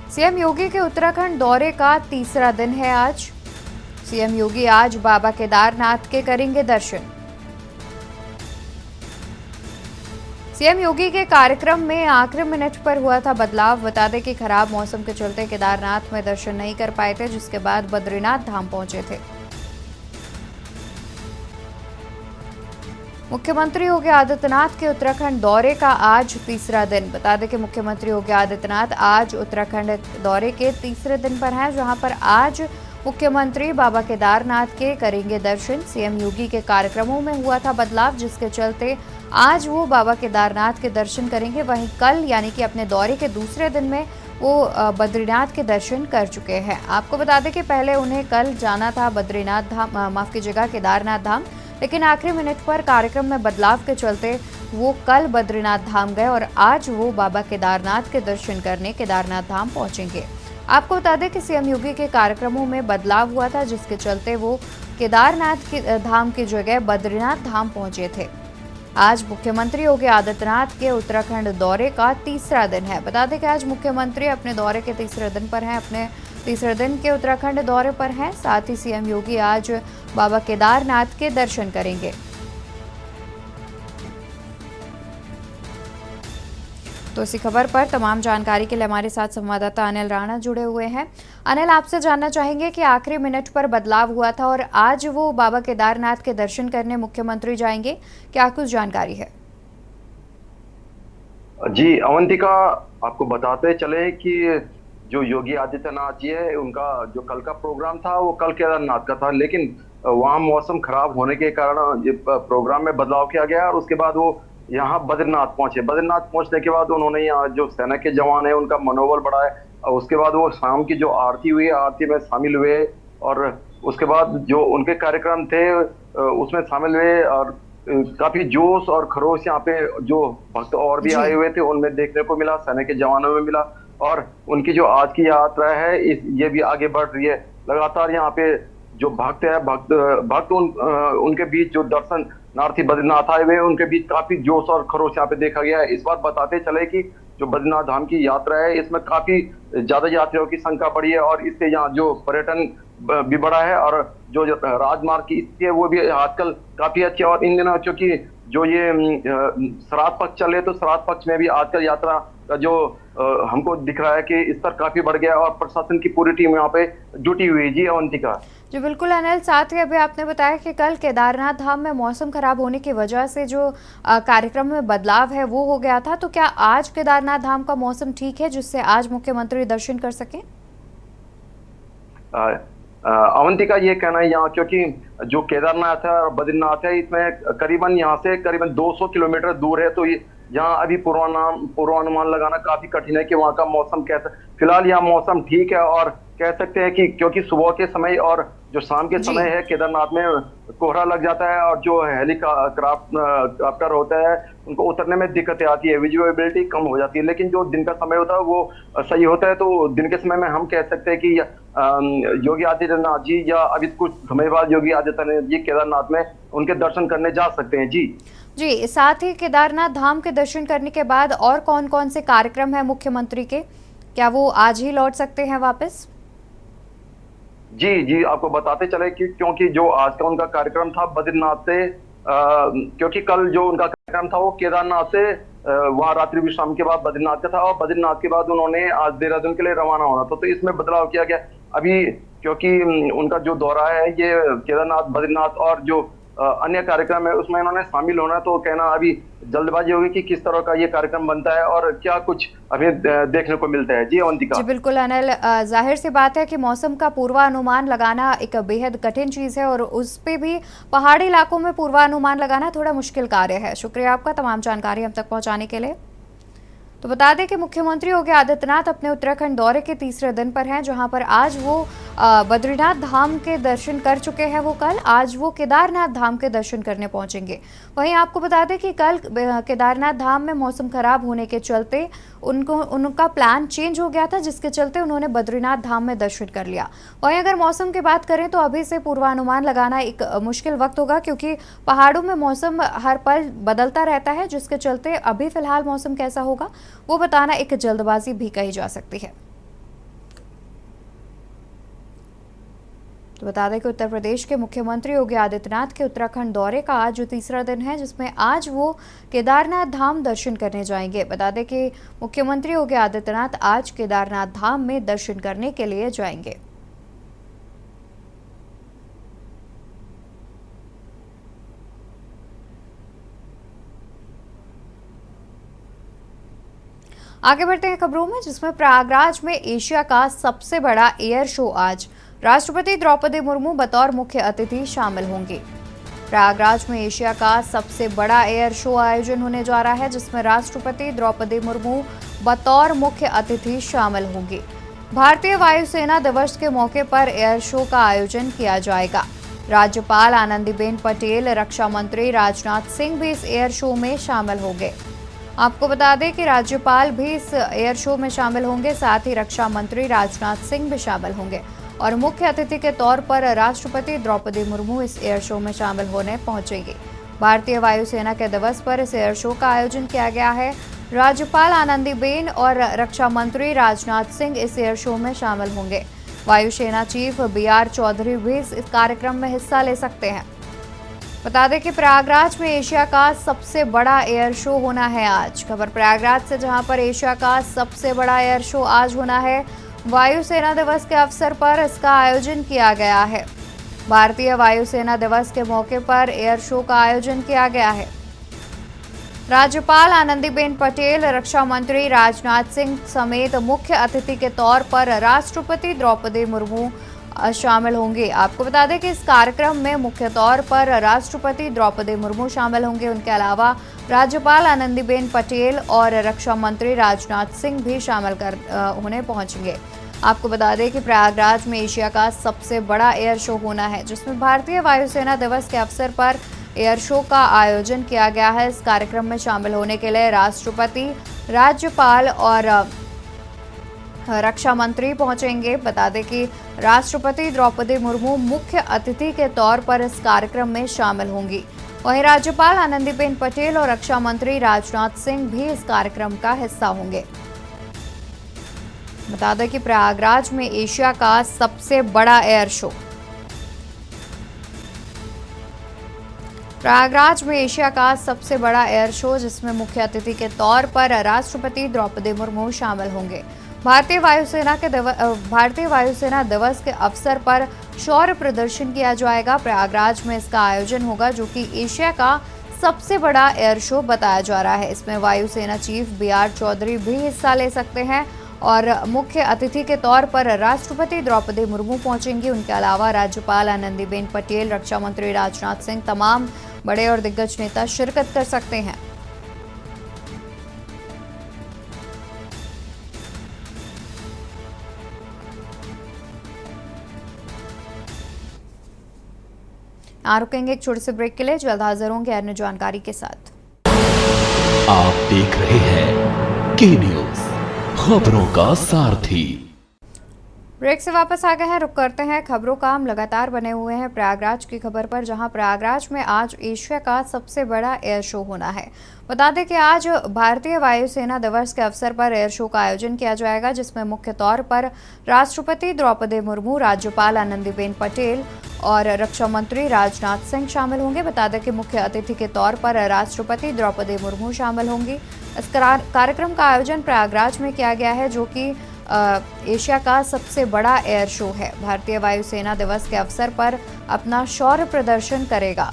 सीएम योगी के उत्तराखंड दौरे का तीसरा दिन है आज। सीएम योगी आज बाबा केदारनाथ के करेंगे दर्शन। सीएम योगी के कार्यक्रम में आखिरी मिनट पर हुआ था बदलाव। बता दें कि खराब मौसम के चलते केदारनाथ में दर्शन नहीं कर पाए थे, जिसके बाद बद्रीनाथ धाम पहुंचे थे। मुख्यमंत्री योगी आदित्यनाथ के उत्तराखंड दौरे का आज तीसरा दिन। बता दें कि मुख्यमंत्री योगी आदित्यनाथ आज उत्तराखंड दौरे के तीसरे दिन पर हैं, जहां पर आज मुख्यमंत्री बाबा केदारनाथ के करेंगे दर्शन। सीएम योगी के कार्यक्रमों में हुआ था बदलाव, जिसके चलते आज वो बाबा केदारनाथ के दर्शन करेंगे। वहीं कल यानी कि अपने दौरे के दूसरे दिन में वो बद्रीनाथ के दर्शन कर चुके हैं। आपको बता दें कि पहले उन्हें कल जाना था बद्रीनाथ धाम, माफ कीजिएगा केदारनाथ धाम, लेकिन आखिरी मिनट पर कार्यक्रम में बदलाव के चलते वो कल बद्रीनाथ धाम गए और आज वो बाबा केदारनाथ के दर्शन करने केदारनाथ धाम पहुंचेंगे। आपको बता दें कि सीएम योगी के कार्यक्रमों में बदलाव हुआ था, जिसके चलते वो केदारनाथ की धाम की जगह बद्रीनाथ धाम पहुंचे थे। आज मुख्यमंत्री योगी आदित्यनाथ के उत्तराखंड दौरे का तीसरा दिन है। बता दें कि आज मुख्यमंत्री अपने दौरे के तीसरे दिन पर हैं, अपने तीसरे दिन के उत्तराखंड दौरे पर हैं। साथ ही सीएम योगी आज बाबा केदारनाथ के दर्शन करेंगे। तो इसी खबर पर तमाम जानकारी के लिए हमारे साथ संवाददाता अनिल राणा जुड़े हुए हैं। अनिल, आपसे जानना चाहेंगे कि आखिरी मिनट पर बदलाव हुआ था और आज वो बाबा केदारनाथ के दर्शन करने मुख्यमंत्री जाएंगे, क्या कुछ जानकारी है? जी अवंतिका, आपको बताते चले कि जो योगी आदित्यनाथ जी है, उनका जो कल का प्रोग्राम था वो कल केदारनाथ का था, लेकिन वहाँ मौसम खराब होने के कारण ये प्रोग्राम में बदलाव किया गया और उसके बाद वो यहाँ बद्रीनाथ पहुंचे। बद्रीनाथ पहुंचने के बाद उन्होंने यहाँ जो सेना के जवान है उनका मनोबल बढ़ाया और उसके बाद वो शाम की जो आरती हुई, आरती में शामिल हुए और उसके बाद जो उनके कार्यक्रम थे उसमें शामिल हुए और काफी जोश और खरोश यहाँ पे जो भक्त और भी आए हुए थे उनमें देखने को मिला, सेना के जवानों में मिला। और उनकी जो आज की यात्रा है ये भी आगे बढ़ रही है। लगातार यहाँ पे जो भक्त है भक्त उनके बीच जो दर्शनार्थी बद्रीनाथ आए हुए उनके बीच काफी जोश और खरोश यहाँ पे देखा गया है। इस बार बताते चले कि जो बद्रीनाथ धाम की यात्रा है इसमें काफी ज्यादा यात्रियों की संख्या बढ़ी है और इससे यहाँ जो पर्यटन भी बढ़ा है और जो राजमार्ग की स्थिति है वो भी आजकल काफी अच्छी है। और इन दिनों चूंकि जो ये श्राद्ध पक्ष चले तो श्राद्ध पक्ष में भी आजकल यात्रा का जो हमको दिख रहा है कि स्तर काफी बढ़ गया और प्रशासन की पूरी टीम यहाँ पे जुटी हुई है। जी अवंतिका। जी बिल्कुल अनिल, साथ ही अभी आपने बताया कि कल केदारनाथ धाम में मौसम खराब होने की वजह से जो कार्यक्रम में बदलाव है वो हो गया था, तो क्या आज केदारनाथ धाम का मौसम ठीक है जिससे आज मुख्यमंत्री दर्शन कर सकें? अवंतिका, ये कहना है यहाँ क्योंकि जो केदारनाथ है और बद्रीनाथ है इसमें करीबन यहाँ से करीबन 200 किलोमीटर दूर है, तो यहाँ अभी पूर्वानुमान लगाना काफी कठिन है कि वहाँ का मौसम कैसा। फिलहाल यहाँ मौसम ठीक है और कह सकते हैं कि क्योंकि सुबह के समय और जो शाम के समय है केदारनाथ में कोहरा लग जाता है और जो हेलीकॉप्टर होता है उनको उतरने में दिक्कतें आती है, विजिबिलिटी कम हो जाती है। लेकिन जो दिन का समय होता है वो सही होता है, तो दिन के समय में हम कह सकते हैं कि योगी आदित्यनाथ जी या अभी कुछ समय बाद योगी आदित्यनाथ जी केदारनाथ में उनके दर्शन करने जा सकते हैं। जी जी, साथ ही केदारनाथ धाम के दर्शन करने के बाद और कौन कौन से कार्यक्रम है मुख्यमंत्री के, क्या वो आज ही लौट सकते हैं वापस? जी जी, आपको बताते चले कि क्योंकि जो आज का उनका कार्यक्रम था बद्रीनाथ से, क्योंकि कल जो उनका कार्यक्रम था वो केदारनाथ से वहां रात्रि विश्राम के बाद बद्रीनाथ का था, और बद्रीनाथ के बाद उन्होंने आज देहरादून के लिए रवाना होना था। तो इसमें बदलाव किया गया अभी, क्योंकि उनका जो दौरा है ये केदारनाथ, बद्रीनाथ और जो अन्य कार्यक्रम है उसमें इन्होंने शामिल होना है। तो कहना अभी जल्दबाजी होगी कि किस तरह का ये कार्यक्रम बनता है और क्या कुछ अभी देखने को मिलता है। जी अवंतिका। जी बिल्कुल अनिल, जाहिर सी बात है कि मौसम का पूर्वानुमान लगाना एक बेहद कठिन चीज़ है और उस पे भी पहाड़ी इलाकों में पूर्वानुमान लगाना थोड़ा मुश्किल कार्य है। शुक्रिया आपका तमाम जानकारी हम तक पहुंचाने के लिए। तो बता दें कि मुख्यमंत्री योगी आदित्यनाथ अपने उत्तराखंड दौरे के तीसरे दिन पर हैं, जहां पर आज वो बद्रीनाथ धाम के दर्शन कर चुके हैं। वो कल आज वो केदारनाथ धाम के दर्शन करने पहुंचेंगे। वहीं आपको बता दें कि कल केदारनाथ धाम में मौसम खराब होने के चलते उनका प्लान चेंज हो गया था, जिसके चलते उन्होंने बद्रीनाथ धाम में दर्शन कर लिया। वहीं अगर मौसम की बात करें तो अभी से पूर्वानुमान लगाना एक मुश्किल वक्त होगा, क्योंकि पहाड़ों में मौसम हर पल बदलता रहता है, जिसके चलते अभी फिलहाल मौसम कैसा होगा वो बताना एक जल्दबाजी भी कही जा सकती है। तो बता दें कि उत्तर प्रदेश के मुख्यमंत्री योगी आदित्यनाथ के उत्तराखंड दौरे का आज जो तीसरा दिन है, जिसमें आज वो केदारनाथ धाम दर्शन करने जाएंगे। बता दें कि मुख्यमंत्री योगी आदित्यनाथ आज केदारनाथ धाम में दर्शन करने के लिए जाएंगे। आगे बढ़ते हैं खबरों में, जिसमें प्रयागराज में एशिया का सबसे बड़ा एयर शो आज राष्ट्रपति द्रौपदी मुर्मू बतौर मुख्य अतिथि शामिल होंगी। प्रयागराज में एशिया का सबसे बड़ा एयर शो आयोजन होने जा रहा है, जिसमें राष्ट्रपति द्रौपदी मुर्मू बतौर मुख्य अतिथि शामिल होंगी। भारतीय वायुसेना दिवस के मौके पर एयर शो का आयोजन किया जाएगा। राज्यपाल आनंदीबेन पटेल, रक्षा मंत्री राजनाथ सिंह भी इस एयर शो में शामिल होंगे। आपको बता दें कि राज्यपाल भी इस एयर शो में शामिल होंगे, साथ ही रक्षा मंत्री राजनाथ सिंह भी शामिल होंगे और मुख्य अतिथि के तौर पर राष्ट्रपति द्रौपदी मुर्मू इस एयर शो में शामिल होने पहुंचेंगे। भारतीय वायुसेना के दिवस पर इस एयर शो का आयोजन किया गया है। राज्यपाल आनंदीबेन और रक्षा मंत्री राजनाथ सिंह इस एयर शो में शामिल होंगे। वायुसेना चीफ BR चौधरी भी इस कार्यक्रम में हिस्सा ले सकते हैं। बता दें कि प्रयागराज में एशिया का सबसे बड़ा एयर शो होना है आज। खबर प्रयागराज से, जहां पर एशिया का सबसे बड़ा एयर शो आज होना है। वायुसेना दिवस के अवसर पर इसका आयोजन किया गया है। भारतीय वायुसेना दिवस के मौके पर एयर शो का आयोजन किया गया है। राज्यपाल आनंदीबेन पटेल, रक्षा मंत्री राजनाथ सिंह समेत मुख्य अतिथि के तौर पर राष्ट्रपति द्रौपदी मुर्मू शामिल होंगे। आपको बता दें कि इस कार्यक्रम में मुख्य तौर पर राष्ट्रपति द्रौपदी मुर्मू शामिल होंगे। उनके अलावा राज्यपाल आनंदीबेन पटेल और रक्षा मंत्री राजनाथ सिंह भी शामिल होने पहुंचेंगे। आपको बता दें कि प्रयागराज में एशिया का सबसे बड़ा एयर शो होना है, जिसमें भारतीय वायुसेना दिवस के अवसर पर एयर शो का आयोजन किया गया है। इस कार्यक्रम में शामिल होने के लिए राष्ट्रपति, राज्यपाल और रक्षा मंत्री पहुंचेंगे। बता दें कि राष्ट्रपति द्रौपदी मुर्मू मुख्य अतिथि के तौर पर इस कार्यक्रम में शामिल होंगी। वहीं राज्यपाल आनंदीबेन पटेल और रक्षा मंत्री राजनाथ सिंह भी इस कार्यक्रम का हिस्सा होंगे। बता दें कि प्रयागराज में एशिया का सबसे बड़ा एयर शो, प्रयागराज में एशिया का सबसे बड़ा एयर शो, जिसमें मुख्य अतिथि के तौर पर राष्ट्रपति द्रौपदी मुर्मू शामिल होंगे। भारतीय वायुसेना दिवस के अवसर पर शौर्य प्रदर्शन किया जाएगा। प्रयागराज में इसका आयोजन होगा, जो कि एशिया का सबसे बड़ा एयर शो बताया जा रहा है। इसमें वायुसेना चीफ BR चौधरी भी हिस्सा ले सकते हैं और मुख्य अतिथि के तौर पर राष्ट्रपति द्रौपदी मुर्मू पहुंचेंगी। उनके अलावा राज्यपाल आनंदीबेन पटेल, रक्षा मंत्री राजनाथ सिंह, तमाम बड़े और दिग्गज नेता शिरकत कर सकते हैं। रुकेंगे एक छोटे से ब्रेक के लिए, जल्द हाजिर होंगे अन्य जानकारी के साथ। आप देख रहे हैं के न्यूज़, खबरों का सारथी। ब्रेक से वापस आ गए हैं। रुक करते हैं खबरों का। हम लगातार बने हुए हैं प्रयागराज की खबर पर, जहां प्रयागराज में आज एशिया का सबसे बड़ा एयर शो होना है। बता दें कि आज भारतीय वायुसेना दिवस के अवसर पर एयर शो का आयोजन किया जाएगा, जिसमें मुख्य तौर पर राष्ट्रपति द्रौपदी मुर्मू, राज्यपाल आनंदीबेन पटेल और रक्षा मंत्री राजनाथ सिंह शामिल होंगे। बता दें कि मुख्य अतिथि के तौर पर राष्ट्रपति द्रौपदी मुर्मू शामिल होंगी। इस कार्यक्रम का आयोजन प्रयागराज में किया गया है, जो कि एशिया का सबसे बड़ा एयर शो है। भारतीय वायुसेना दिवस के अवसर पर अपना शौर्य प्रदर्शन करेगा।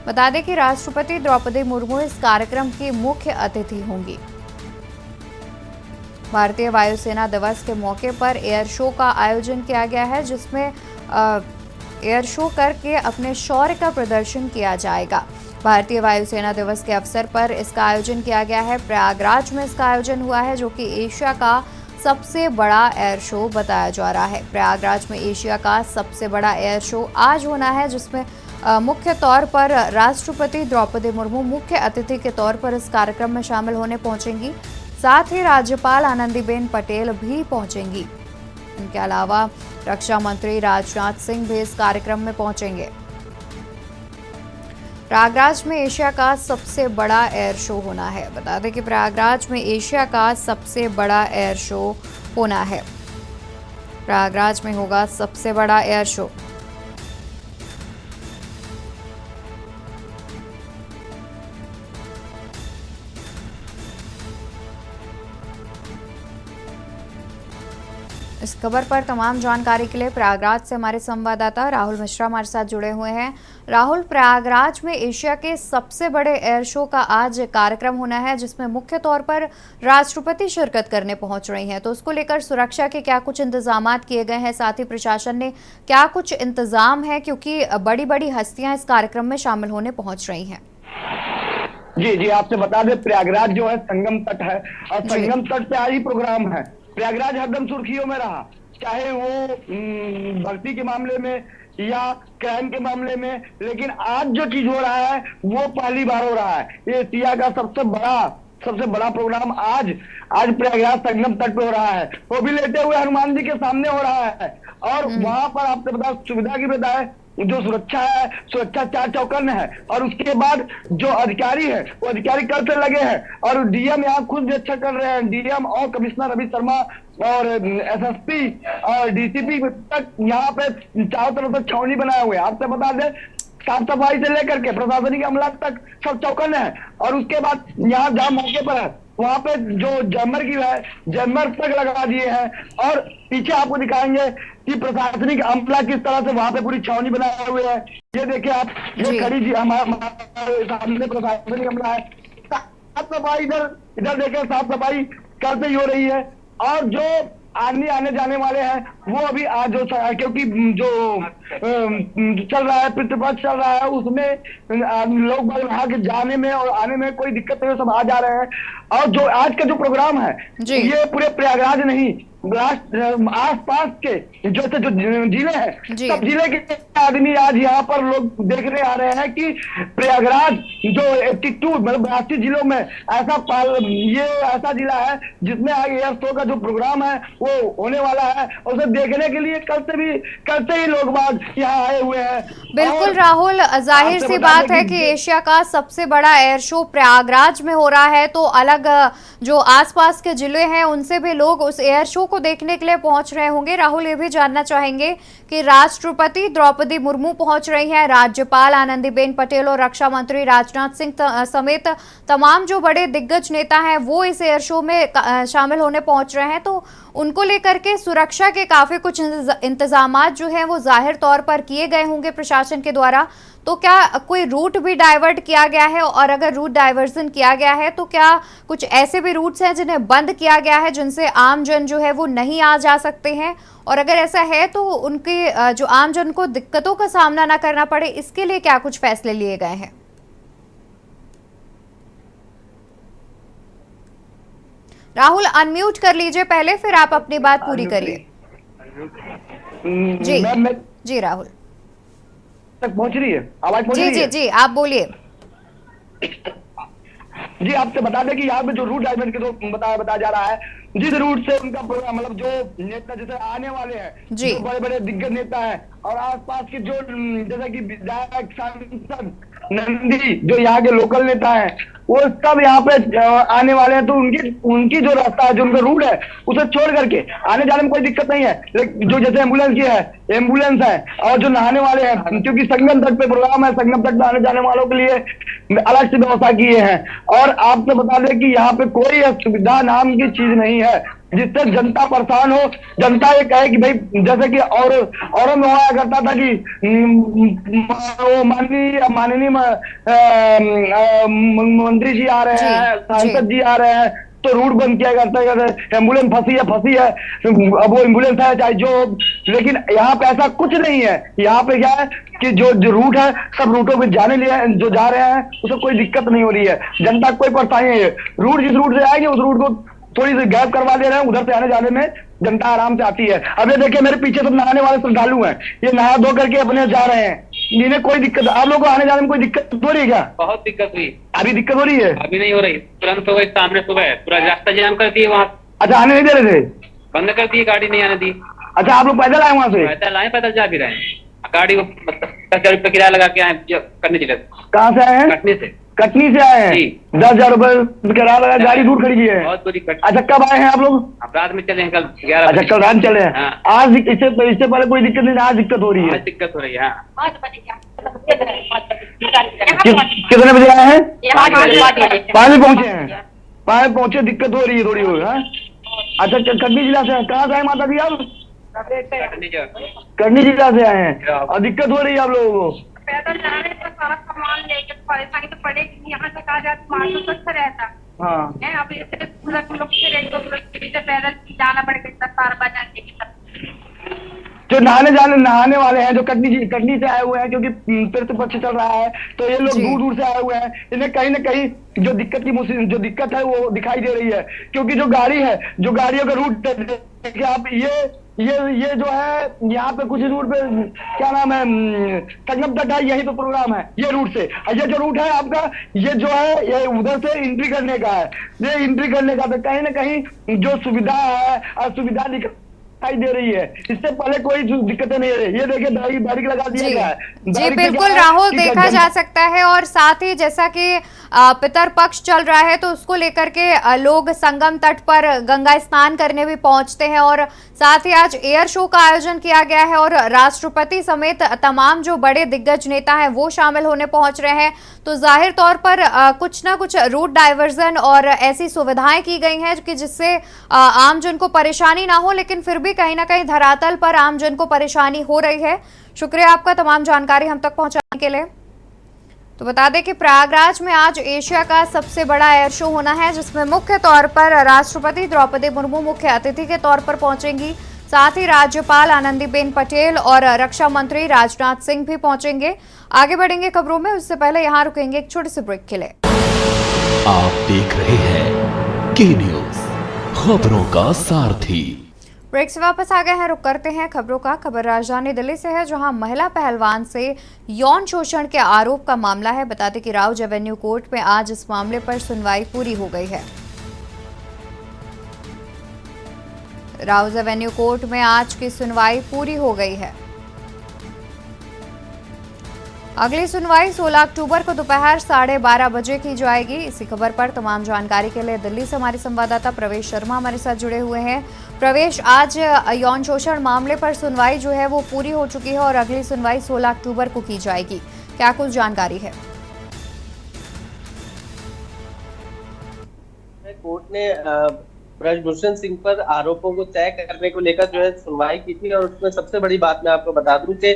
बता दें कि राष्ट्रपति द्रौपदी मुर्मू इस कार्यक्रम की मुख्य अतिथि होंगी। भारतीय वायुसेना दिवस के मौके पर एयर शो का आयोजन किया गया है, जिसमें एयर शो करके अपने शौर्य का प्रदर्शन किया जाएगा। भारतीय वायुसेना दिवस के अवसर पर इसका आयोजन किया गया है। प्रयागराज में इसका आयोजन हुआ है, जो कि एशिया का सबसे बड़ा एयर शो बताया जा रहा है। प्रयागराज में एशिया का सबसे बड़ा एयर शो आज होना है, जिसमें मुख्य तौर पर राष्ट्रपति द्रौपदी मुर्मू मुख्य अतिथि के तौर पर इस कार्यक्रम में शामिल होने पहुंचेंगी। साथ ही राज्यपाल आनंदीबेन पटेल भी पहुंचेंगी। इनके अलावा रक्षा मंत्री राजनाथ सिंह भी इस कार्यक्रम में पहुंचेंगे। प्रयागराज में एशिया का सबसे बड़ा एयर शो होना है। बता दें कि प्रयागराज में एशिया का सबसे बड़ा एयर शो होना है। प्रयागराज में होगा सबसे बड़ा एयर शो। इस खबर पर तमाम जानकारी के लिए प्रयागराज से हमारे संवाददाता राहुल मिश्रा हमारे साथ जुड़े हुए हैं। राहुल, प्रयागराज में एशिया के सबसे बड़े एयर शो का आज कार्यक्रम होना है, जिसमें मुख्य तौर पर राष्ट्रपति शिरकत करने पहुंच रही हैं, तो उसको लेकर सुरक्षा के क्या कुछ इंतजाम किए गए हैं? साथ ही प्रशासन ने क्या कुछ इंतजाम है, क्योंकि बड़ी बड़ी हस्तियां इस कार्यक्रम में शामिल होने पहुंच रही हैं? जी, आपसे बता दें, प्रयागराज जो है संगम तट है और संगम तट पे आज ही प्रोग्राम है। प्रयागराज हरदम सुर्खियों में रहा, चाहे वो भर्ती के मामले में या क्राइम के मामले में, लेकिन आज जो चीज हो रहा है वो पहली बार हो रहा है। ये एशिया का सबसे बड़ा प्रोग्राम आज प्रयागराज संगम तट पे हो रहा है। वो भी लेटे हुए हनुमान जी के सामने हो रहा है। और वहां पर आपसे बता, सुविधा की बताए, जो सुरक्षा है, सुरक्षा 4 चौकन्ने है। और उसके बाद जो अधिकारी है, वो अधिकारी कल से लगे हैं और डीएम यहाँ खुद भी अच्छा कर रहे हैं। डीएम और कमिश्नर रवि शर्मा और एसएसपी और डीसीपी तक यहाँ पे चारों तरफ से छावनी बनाए हुए हैं। आपसे बता दें, साफ सफाई से लेकर के प्रशासनिक अमला तक सब चौकन्ने है। और उसके बाद यहाँ जहाँ मौके पर है, वहां पे जो जैमर की है, जैमर तक लगा दिए हैं। और पीछे आपको दिखाएंगे कि प्रशासनिक अमला किस तरह से वहां पे पूरी छावनी बनाए हुए है। ये देखिए आप, ये खड़ी जी हमारे सामने प्रशासनिक अमला है। साफ सफाई इधर देखिए, साफ सफाई कल से ही हो रही है। और जो आने जाने वाले हैं वो अभी आज जो, क्योंकि जो चल रहा है, प्रतिपक्ष चल रहा है, उसमें लोग वहां के जाने में और आने में कोई दिक्कत नहीं, सब आ जा रहे हैं। और जो आज का जो प्रोग्राम है, ये पूरे प्रयागराज नहीं, आस पास के जो जिले हैं, सब जिले के आदमी आज यहाँ पर लोग देखने आ रहे हैं कि प्रयागराज जो 82 मतलब 82 जिलों में ये ऐसा जिला है जिसमें आगे एयर शो का जो प्रोग्राम है वो होने वाला है। उसे देखने के लिए कल से ही लोग बाग यहाँ आए हुए हैं। बिल्कुल राहुल, जाहिर सी बात है कि एशिया का सबसे बड़ा एयर शो प्रयागराज में हो रहा है, तो अलग जो आसपास के जिले हैं उनसे भी लोग उस एयर शो को देखने के लिए पहुंच रहे होंगे। राहुल, ये भी जानना चाहेंगे कि राष्ट्रपति द्रौपदी मुर्मू पहुंच रही हैं, राज्यपाल आनंदीबेन पटेल और रक्षा मंत्री राजनाथ सिंह समेत तमाम जो बड़े दिग्गज नेता हैं वो इस एयर शो में शामिल होने पहुंच रहे हैं, तो उनको लेकर के सुरक्षा के काफी कुछ इंतजामात जो हैं वो जाहिर तौर पर किए गए होंगे प्रशासन के द्वारा। तो क्या कोई रूट भी डाइवर्ट किया गया है, और अगर रूट डाइवर्जन किया गया है तो क्या कुछ ऐसे भी रूट्स हैं जिन्हें बंद किया गया है, जिनसे आम जन जो है वो नहीं आ जा सकते हैं? और अगर ऐसा है तो उनके जो आम जन को दिक्कतों का सामना ना करना पड़े, इसके लिए क्या कुछ फैसले लिए गए हैं? राहुल, अनम्यूट कर लीजिए पहले, फिर आप अपनी बात पूरी करिए। जी राहुल, तक पहुंच रही है आवाज? पहुंच रही है? जी आप बोलिए। जी, आपसे बता दें कि यहाँ पे जो रूट डाइवर्जन के तो बताया जा रहा है जिस रूट से उनका प्रोग्राम, मतलब जो नेता जैसे आने वाले हैं, जी। जो बड़े बड़े दिग्गज नेता हैं और आसपास के जो जैसे कि विधायक, सांसद, नंदी, जो यहाँ के लोकल नेता हैं, वो सब यहाँ पे आने वाले हैं। तो उनकी जो रास्ता है, जो उनका रूट है, उसे छोड़ करके आने जाने में कोई दिक्कत नहीं है। लेकिन जो जैसे एम्बुलेंस है और जो नहाने वाले हैं, क्योंकि संगम तट पे प्रोग्राम है, संगम तट पे आने जाने वालों के लिए अलग से व्यवस्था किए हैं। और आपको बता दें कि यहाँ पे कोई असुविधा नाम की चीज नहीं है जिससे जनता परेशान हो। जनता ये कहे कि भाई, जैसे कि औरों में हुआ करता था कि माननीय मंत्री जी आ रहे हैं, सांसद जी आ रहे हैं, तो रूट बंद किया करता है, एम्बुलेंस फंसी है, अब वो एम्बुलेंस है चाहे जो। लेकिन यहाँ पे ऐसा कुछ नहीं है। यहाँ पे क्या है कि जो रूट है, सब रूटों पे जो जा रहे हैं, उसे कोई दिक्कत नहीं हो रही है। जनता को कोई परेशानी नहीं है। रूट जिस रूट से आएंगे, उस रूट को थोड़ी सी गैप करवा दे रहे हैं, उधर से आने जाने में जनता आराम से आती है। अब ये देखिए, मेरे पीछे सब नहाने वाले श्रद्धालु हैं, ये नहा धो करके अपने जा रहे हैं, इन्हें कोई दिक्कत, आप लोगों को आने जाने में कोई दिक्कत हो रही है क्या? बहुत दिक्कत हुई। अभी दिक्कत हो रही है? अभी नहीं हो रही, तुरंत हो गई, सामने सुबह पूरा रास्ता जाम कर दिए वहाँ। अच्छा, आने नहीं दे रहे थे? बंद कर दिए, गाड़ी नहीं आने दी। अच्छा, आप लोग पैदल आए वहां से? पैदल आए, पैदल जा भी रहे हैं। गाड़ी 10,000 रुपये किराया लगा के आए करने जिले। कहाँ से आए हैं? कटनी से। कटनी से आए हैं? 10,000 रुपए किराया लगा, गाड़ी दूर खड़ी की है। बहुत बुरी कटनी। अच्छा, कब आए हैं आप लोग? अब रात में चले हैं, कल 11 अच्छा, कल रात चले हैं। हाँ। आज इससे पहले कोई दिक्कत नहीं, आज दिक्कत हो रही है? दिक्कत हो रही है। कितने बजे आए हैं? 5 बजे पहुंचे हैं। 5 बजे पहुंचे, दिक्कत हो रही है थोड़ी हो। अच्छा, कटनी जिला से कहाँ से आए माता जी आप? कटनी जिला से आए हैं और दिक्कत हो रही है आप लोगों को? पैदल जा रहे तो सारा सामान लेके परेशानी तो पड़ेगी। यहाँ तक आ जाए तो मार्केट तो अच्छा रहता है। अब ऐसे पूरा से पैदल जाना पड़ेगा, इतना सारा बाजार के। जो नहाने वाले हैं, जो कटनी से आए हुए हैं, क्योंकि पितृपक्ष चल रहा है, तो ये लोग दूर दूर से आए हुए हैं। इन्हें कहीं ना कहीं जो दिक्कत है वो दिखाई दे रही है, क्योंकि जो गाड़ी है, जो गाड़ियों का रूट आप ये जो है, यहाँ पे कुछ रूट पे क्या नाम है, संगम तट है, यही तो प्रोग्राम है ये रूट से। ये जो रूट है आपका, ये जो है, ये उधर से एंट्री करने का है। ये एंट्री करने का, तो कहीं ना कहीं जो सुविधा है, असुविधा दिखाई दे रही है। इससे पहले कोई दिक्कतें नहीं है। ये देखिए, बैरिक लगा दिया गया है। जी बिल्कुल राहुल, देखा जा सकता है। और साथ ही जैसा कि पितर पक्ष चल रहा है, तो उसको लेकर के लोग संगम तट पर गंगा स्नान करने भी पहुंचते हैं। और साथ ही आज एयर शो का आयोजन किया गया है और राष्ट्रपति समेत तमाम जो बड़े दिग्गज नेता हैं वो शामिल होने पहुंच रहे हैं। तो जाहिर तौर पर कुछ ना कुछ रूट डाइवर्जन और ऐसी सुविधाएं की गई हैं कि जिससे आम जन को परेशानी ना हो, लेकिन फिर भी कहीं ना कहीं धरातल पर आम जन को परेशानी हो रही है। शुक्रिया आपका तमाम जानकारी हम तक पहुंचाने के लिए। तो बता दें कि प्रयागराज में आज एशिया का सबसे बड़ा एयर शो होना है, जिसमें मुख्य तौर पर राष्ट्रपति द्रौपदी मुर्मू मुख्य अतिथि के तौर पर पहुंचेंगी। साथ ही राज्यपाल आनंदीबेन पटेल और रक्षा मंत्री राजनाथ सिंह भी पहुंचेंगे। आगे बढ़ेंगे खबरों में, उससे पहले यहाँ रुकेंगे एक छोटे से ब्रेक के लिए। आप देख रहे हैं के न्यूज, खबरों का सारथी। ब्रेक से वापस आ गए हैं, रुक करते हैं खबरों का। खबर राजधानी दिल्ली से है, जहां महिला पहलवान से यौन शोषण के आरोप का मामला है। बता दें कि राउज एवेन्यू कोर्ट में आज इस मामले पर सुनवाई पूरी हो गई है। राउज एवेन्यू कोर्ट में आज की सुनवाई पूरी हो गई है। अगली सुनवाई 16 अक्टूबर को दोपहर 12:30 बजे की जाएगी। इसी खबर पर तमाम जानकारी के लिए दिल्ली से हमारे संवाददाता प्रवेश शर्मा हमारे साथ जुड़े हुए हैं। प्रवेश, आज यौन शोषण मामले पर सुनवाई जो है वो पूरी हो चुकी है और अगली सुनवाई 16 अक्टूबर को की जाएगी। क्या कुछ जानकारी है? कोर्ट ने ब्रजभूषण सिंह पर आरोपों को तय करने को लेकर जो है सुनवाई की थी, और उसमें सबसे बड़ी बात मैं आपको बता दूं कि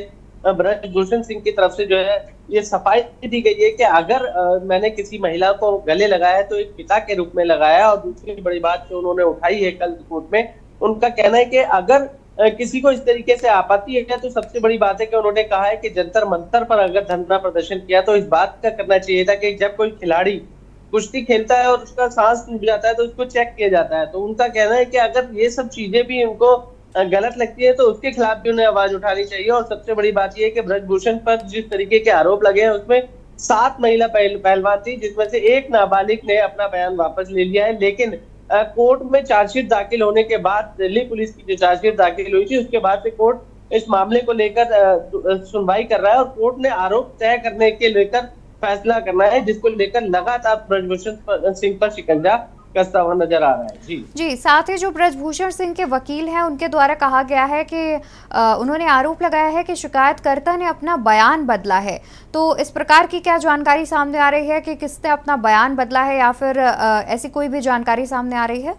ब्रजभूषण सिंह की तरफ से जो है ये सफाई दी गई है कि अगर मैंने किसी महिला को गले लगाया तो एक पिता के रूप में लगाया। और दूसरी बड़ी बात जो उन्होंने उठाई है कल कोर्ट में, उनका कहना है कि अगर किसी को इस तरीके से आपत्ति है तो सबसे बड़ी बात है कि उन्होंने कहा है कि जंतर मंतर पर अगर धरना प्रदर्शन किया तो इस बात का करना चाहिए था कि जब कोई खिलाड़ी कुश्ती खेलता है और उसका सांस टूट जाता है तो उसको चेक किया जाता है। तो उनका कहना है कि अगर ये सब चीजें भी उनको गलत लगती है तो उसके खिलाफ भी उन्हें आवाज उठानी चाहिए। और सबसे बड़ी बात यह है कि ब्रजभूषण पर जिस तरीके के आरोप लगे हैं उसमें 7 महिला पहलवान थी, जिसमें से एक नाबालिग ने अपना बयान वापस ले लिया है। लेकिन कोर्ट में चार्जशीट दाखिल होने के बाद, दिल्ली पुलिस की जो चार्जशीट दाखिल हुई थी उसके बाद से कोर्ट इस मामले को लेकर सुनवाई कर रहा है और कोर्ट ने आरोप तय करने के लेकर फैसला करना है, जिसको लेकर लगातार ब्रजभूषण सिंह पर शिकंजा कसता हुआ नजर आ रहा है। जी, साथ ही जो ब्रजभूषण सिंह के वकील हैं उनके द्वारा कहा गया है कि उन्होंने आरोप लगाया है कि शिकायतकर्ता ने अपना बयान बदला है। तो इस प्रकार की क्या जानकारी सामने आ रही है कि किसने अपना बयान बदला है या फिर ऐसी कोई भी जानकारी सामने आ रही है?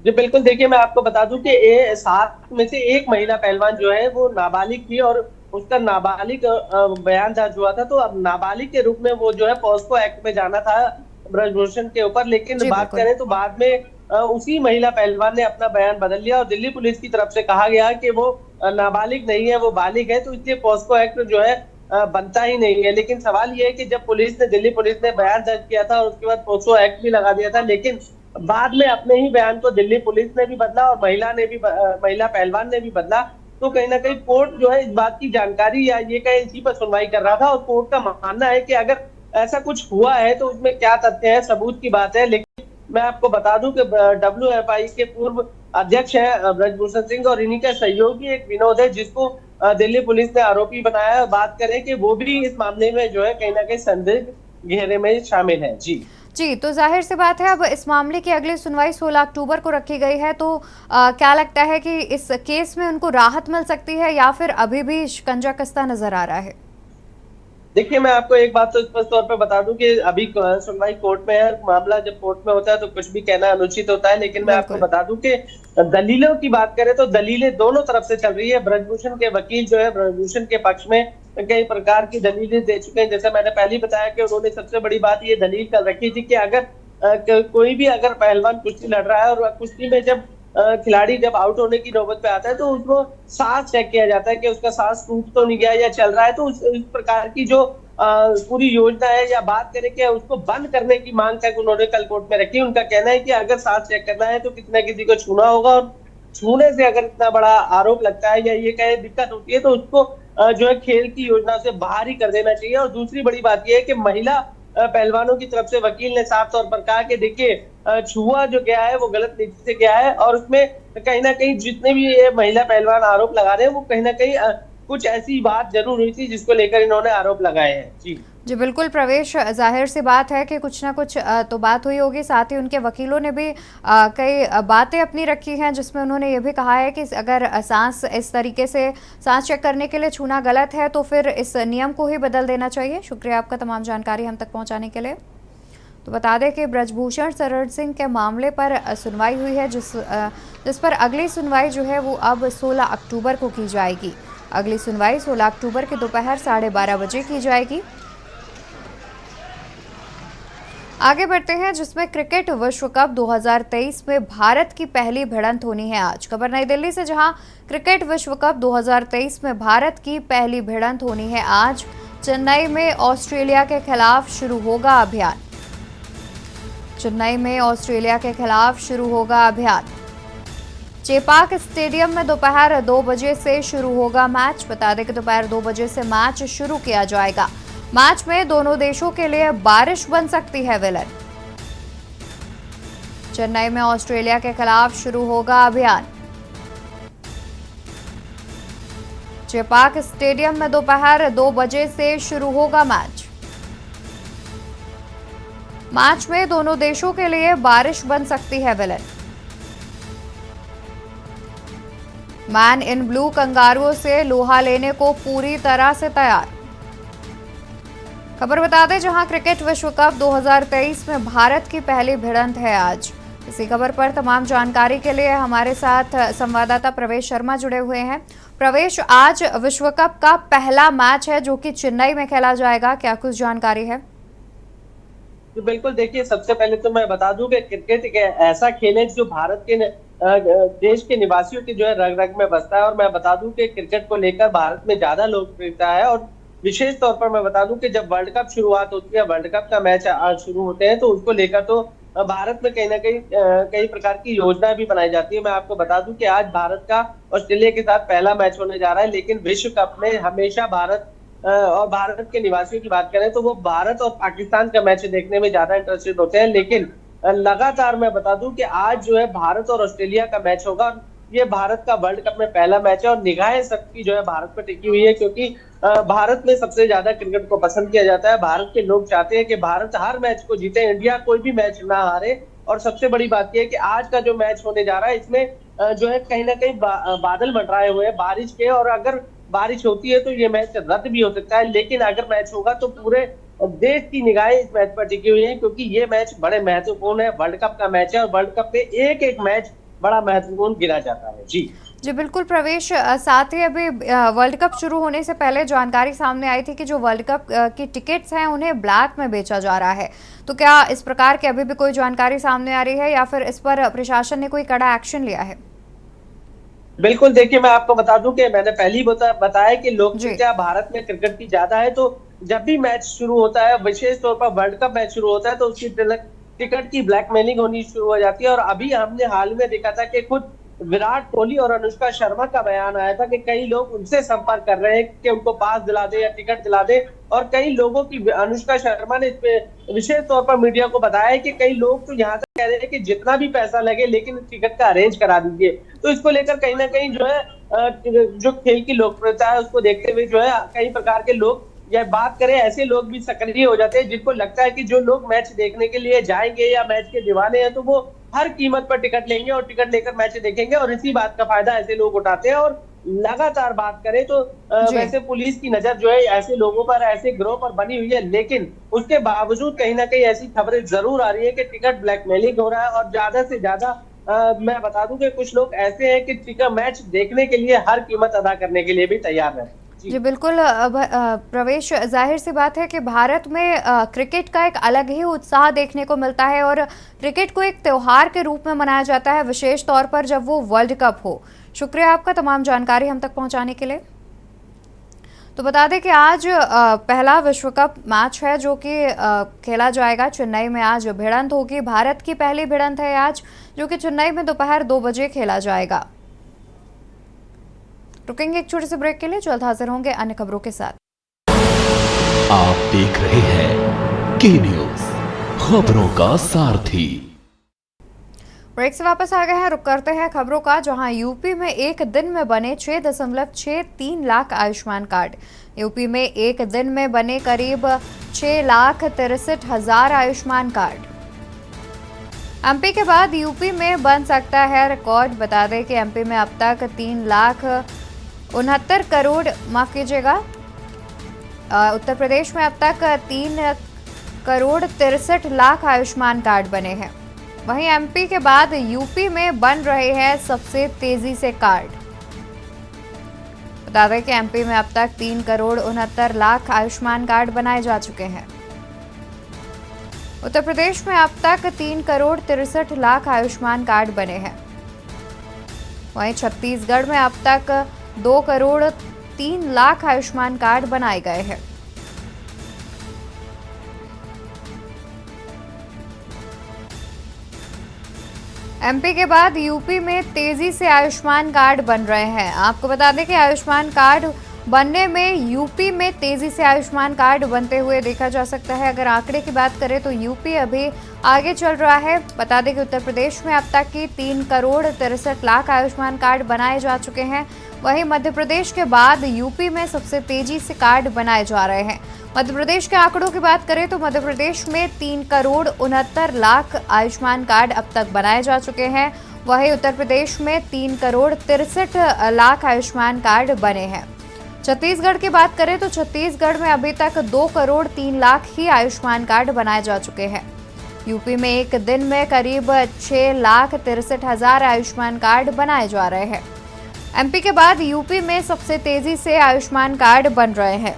जी बिल्कुल, देखिए मैं आपको बता दूं कि 7 में से एक महिला पहलवान जो है वो नाबालिग थी और उसका नाबालिग बयान दर्ज हुआ था। तो अब नाबालिग के रूप में वो जो है पॉस्को एक्ट में जाना था ब्रजभूषण के ऊपर, लेकिन बात करें तो बाद में उसी महिला पहलवान ने अपना बयान बदल लिया और दिल्ली पुलिस की तरफ से कहा गया कि वो नाबालिग नहीं है, वो बालिग है, तो इसलिए पॉस्को एक्ट जो है बनता ही नहीं है। लेकिन सवाल ये है कि जब दिल्ली पुलिस ने बयान दर्ज किया था और उसके बाद पॉस्को एक्ट भी लगा दिया था, लेकिन बाद में अपने ही बयान को दिल्ली पुलिस ने भी बदला और महिला पहलवान ने भी बदला। तो कहीं ना कहीं कोर्ट जो है इस बात की जानकारी या ये कहीं इसी पर सुनवाई कर रहा था और कोर्ट का मानना है कि अगर ऐसा कुछ हुआ है तो उसमें क्या तथ्य है, सबूत की बात है। लेकिन मैं आपको बता दूं कि WFI के पूर्व अध्यक्ष हैं ब्रजभूषण सिंह और इन्हीं का सहयोगी एक विनोद है, जिसको दिल्ली पुलिस ने आरोपी बनाया है। बात करें कि वो भी इस मामले में जो है कहीं ना कहीं संदिग्ध घेरे में शामिल है। जी, तो जाहिर सी बात है अब इस मामले की अगली सुनवाई 16 अक्टूबर को रखी गई है। तो क्या लगता है कि इस केस में उनको राहत मिल सकती है या फिर अभी भी शिकंजा कसता नजर आ रहा है? देखिए मैं आपको एक बात तो स्पष्ट तौर पे बता दूं कि अभी सुनवाई कोर्ट में है। मामला जब कोर्ट में होता है तो कुछ भी कहना अनुचित होता है, लेकिन मैं आपको बता दूं कि दलीलों की बात करें तो दलीलें दोनों तरफ से चल रही है। ब्रजभूषण के वकील जो है ब्रजभूषण के पक्ष में कई प्रकार की दलीलें दे चुके हैं। जैसे मैंने पहले बताया कि उन्होंने सबसे बड़ी बात ये दलील कर रखी थी कि अगर कोई भी अगर पहलवान कुश्ती लड़ रहा है और कुश्ती में जब खिलाड़ी जब आउट होने की नौबत पे आता है तो उसको सांस चेक किया जाता है कि उसका सांस टूट तो नहीं गया या चल रहा है। तो इस प्रकार की जो पूरी योजना है या बात करें कि उसको बंद करने की मांग तक उन्होंने कल कोर्ट में रखी। उनका कहना है कि अगर सांस चेक करना है तो किसी न किसी को छूना होगा और छूने से अगर इतना बड़ा आरोप लगता है या ये कहे दिक्कत होती है तो उसको जो है खेल की योजना से बाहर ही कर देना चाहिए। और दूसरी बड़ी बात यह है कि महिला पहलवानों की तरफ से वकील ने साफ तौर पर कहा कि देखिए छुआ जो गया है वो गलत नीति से गया है और उसमें कहीं ना कहीं जितने भी ये महिला पहलवान आरोप लगा रहे हैं वो कहीं ना कहीं कुछ ऐसी बात जरूर हुई थी जिसको लेकर इन्होंने आरोप लगाए हैं। जी बिल्कुल प्रवेश, जाहिर सी बात है कि कुछ ना कुछ तो बात हुई होगी। साथ ही उनके वकीलों ने भी कई बातें अपनी रखी हैं जिसमें उन्होंने ये भी कहा है कि अगर सांस इस तरीके से सांस चेक करने के लिए छूना गलत है तो फिर इस नियम को ही बदल देना चाहिए। शुक्रिया आपका तमाम जानकारी हम तक पहुंचाने के लिए। तो बता दें कि ब्रजभूषण शरण सिंह के मामले पर सुनवाई हुई है जिस पर अगली सुनवाई जो है वो अब 16 अक्टूबर को की जाएगी। अगली सुनवाई 16 अक्टूबर के दोपहर 12:30 बजे की जाएगी। आगे बढ़ते हैं जिसमें क्रिकेट विश्व कप 2023 में भारत की पहली भिड़ंत होनी है आज। खबर नई दिल्ली से, जहां क्रिकेट विश्व कप 2023 में भारत की पहली भिड़ंत होनी है आज। चेन्नई में ऑस्ट्रेलिया के खिलाफ शुरू होगा अभियान। चेन्नई में ऑस्ट्रेलिया के खिलाफ शुरू होगा अभियान। चेपाक स्टेडियम में दोपहर 2 बजे से शुरू होगा मैच। बता दें कि दोपहर 2 बजे से मैच शुरू किया जाएगा। मैच में दोनों देशों के लिए बारिश बन सकती है विलन। चेन्नई में ऑस्ट्रेलिया के खिलाफ शुरू होगा अभियान। चेपाक स्टेडियम में दोपहर 2 बजे से शुरू होगा मैच। मैच में दोनों देशों के लिए बारिश बन सकती है विलन। मैन इन ब्लू कंगारुओं से लोहा लेने को पूरी तरह से तैयार। खबर बता दें, जहां क्रिकेट विश्व कप 2023 में भारत की पहली भिड़ंत है आज। इसी खबर पर तमाम जानकारी के लिए हमारे साथ संवाददाता प्रवेश शर्मा जुड़े हुए हैं। प्रवेश, आज विश्व कप का पहला मैच है जो कि चेन्नई में खेला जाएगा, क्या कुछ जानकारी है? तो बिल्कुल, देखिए सबसे पहले तो मैं बता दूं कि क्रिकेट एक ऐसा खेल है जो भारत के देश के निवासियों की जो है रग रग में बसता है। और मैं बता दूं कि क्रिकेट को लेकर भारत में ज्यादा लोकप्रियता है और विशेष तौर पर मैं बता दूं कि जब वर्ल्ड कप शुरुआत होती है, वर्ल्ड कप का मैच आज शुरू होते हैं तो उसको लेकर तो भारत में कहीं ना कहीं कई प्रकार की योजना भी बनाई जाती है। मैं आपको बता दूं कि आज भारत का ऑस्ट्रेलिया के साथ पहला मैच होने जा रहा है, लेकिन विश्व कप में हमेशा भारत और भारत के निवासियों की बात करें तो वो भारत और पाकिस्तान का मैच देखने में ज्यादा इंटरेस्टेड होते हैं। लेकिन लगातार मैं बता दूं कि आज जो है भारत और ऑस्ट्रेलिया का मैच होगा। ये भारत का वर्ल्ड कप में पहला मैच है और निगाहें सबकी जो है भारत पर टिकी हुई है, क्योंकि भारत में सबसे ज्यादा क्रिकेट को पसंद किया जाता है। भारत के लोग चाहते हैं कि भारत हर मैच को जीते, इंडिया कोई भी मैच ना हारे। और सबसे बड़ी बात यह है कि आज का जो मैच होने जा रहा है इसमें जो है कहीं ना कहीं बादल मंडराए हुए हैं बारिश के, और अगर बारिश होती है तो ये मैच रद्द भी हो सकता है। लेकिन अगर मैच होगा तो पूरे देश की निगाहें इस मैच पर टिकी हुई है, क्योंकि ये मैच बड़े महत्वपूर्ण है। वर्ल्ड कप का मैच है और वर्ल्ड कप में एक एक मैच बड़ा महत्वपूर्ण गिना जाता है। जी बिल्कुल प्रवेश, साथ ही अभी वर्ल्ड कप शुरू होने से पहले जानकारी सामने आई थी कि जो वर्ल्ड कप की टिकट्स हैं उन्हें ब्लैक में बेचा जा रहा है, तो क्या इस प्रकार की अभी भी कोई जानकारी सामने आ रही है या फिर इस पर प्रशासन ने कोई कड़ा एक्शन लिया है? बिल्कुल, देखिए मैं आपको बता दूं कि मैंने पहले ही बताया कि लोकप्रियता भारत में क्रिकेट की ज्यादा है, तो जब भी मैच शुरू होता है, विशेष तौर पर वर्ल्ड कप मैच शुरू होता है, तो उसकी टिकट की ब्लैकमेलिंग होनी शुरू हो जाती है। और अभी हमने हाल में देखा था कि खुद विराट कोहली और अनुष्का शर्मा का बयान आया था कि कई लोग उनसे संपर्क कर रहे हैं कि उनको पास दिला दे या टिकट दिला दे। और कई लोगों की, अनुष्का शर्मा ने इस पे विशेष तौर पर मीडिया को बताया है कि कई लोग तो यहाँ तक कह रहे हैं कि जितना भी पैसा लगे लेकिन टिकट का अरेंज करा दीजिए। तो इसको लेकर कहीं ना कहीं जो है जो खेल की लोकप्रियता है उसको देखते हुए जो है कई प्रकार के लोग, या बात करें ऐसे लोग भी सक्रिय हो जाते हैं जिनको लगता है कि जो लोग मैच देखने के लिए जाएंगे या मैच के दीवाने हैं तो वो हर कीमत पर टिकट लेंगे और टिकट लेकर मैच देखेंगे, और इसी बात का फायदा ऐसे लोग उठाते हैं। और लगातार बात करें तो वैसे पुलिस की नजर जो है ऐसे लोगों पर, ऐसे गिरोह पर बनी हुई है, लेकिन उसके बावजूद कहीं ना कहीं ऐसी खबरें जरूर आ रही है कि टिकट ब्लैकमेलिंग हो रहा है। और ज्यादा से ज्यादा मैं बता दूं कि कुछ लोग ऐसे हैं कि टिकट मैच देखने के लिए हर कीमत अदा करने के लिए भी तैयार है। जी बिल्कुल प्रवेश, जाहिर सी बात है कि भारत में क्रिकेट का एक अलग ही उत्साह देखने को मिलता है और क्रिकेट को एक त्योहार के रूप में मनाया जाता है, विशेष तौर पर जब वो वर्ल्ड कप हो। शुक्रिया आपका तमाम जानकारी हम तक पहुंचाने के लिए। तो बता दें कि आज पहला विश्व कप मैच है जो कि खेला जाएगा चेन्नई में। आज भिड़ंत होगी, भारत की पहली भिड़ंत है आज, जो कि चेन्नई में दोपहर 2 बजे खेला जाएगा। रुकेंगे एक छोटे से ब्रेक के लिए, जल्द हाजिर होंगे अन्य खबरों के साथ। आप देख रहे हैं के न्यूज, खबरों का सारथी। ब्रेक से वापस आ गए हैं, रुक करते हैं खबरों का, जहां यूपी में एक दिन में बने 6.63 लाख आयुष्मान कार्ड। यूपी में एक दिन में बने करीब 6,63,000 आयुष्मान कार्ड। एमपी के बाद यूपी में बन सकता है रिकॉर्ड। बता दें कि एमपी में अब तक 3,69 करोड़, माफ कीजिएगा, उत्तर प्रदेश में अब तक 3,63 आयुष्मान कार्ड बने हैं। वहीं एमपी के बाद यूपी में बन रहे हैं सबसे तेजी से कार्ड। बता दें कि एमपी में अब तक 3,69 आयुष्मान कार्ड बनाए जा चुके हैं। उत्तर प्रदेश में अब तक 3,63 आयुष्मान कार्ड बने हैं। वहीं छत्तीसगढ़ में अब तक 2,03 आयुष्मान कार्ड बनाए गए हैं। एमपी के बाद यूपी में तेजी से आयुष्मान कार्ड बन रहे हैं। आपको बता दें कि आयुष्मान कार्ड बनने में यूपी में तेजी से आयुष्मान कार्ड बनते हुए देखा जा सकता है। अगर आंकड़े की बात करें तो यूपी अभी आगे चल रहा है। बता दें कि उत्तर प्रदेश में अब तक की 3,63 आयुष्मान कार्ड बनाए जा चुके हैं। वहीं मध्य प्रदेश के बाद यूपी में सबसे तेजी से कार्ड बनाए जा रहे हैं। मध्य प्रदेश के आंकड़ों की बात करें तो मध्य प्रदेश में 3,69 आयुष्मान कार्ड अब तक बनाए जा चुके हैं। वहीं उत्तर प्रदेश में 3,63 आयुष्मान कार्ड बने हैं। छत्तीसगढ़ की बात करें तो छत्तीसगढ़ में अभी तक 2,03 ही आयुष्मान कार्ड बनाए जा चुके हैं। यूपी में एक दिन में करीब 6,63,000 आयुष्मान कार्ड बनाए जा रहे हैं। एमपी के बाद यूपी में सबसे तेजी से आयुष्मान कार्ड बन रहे हैं।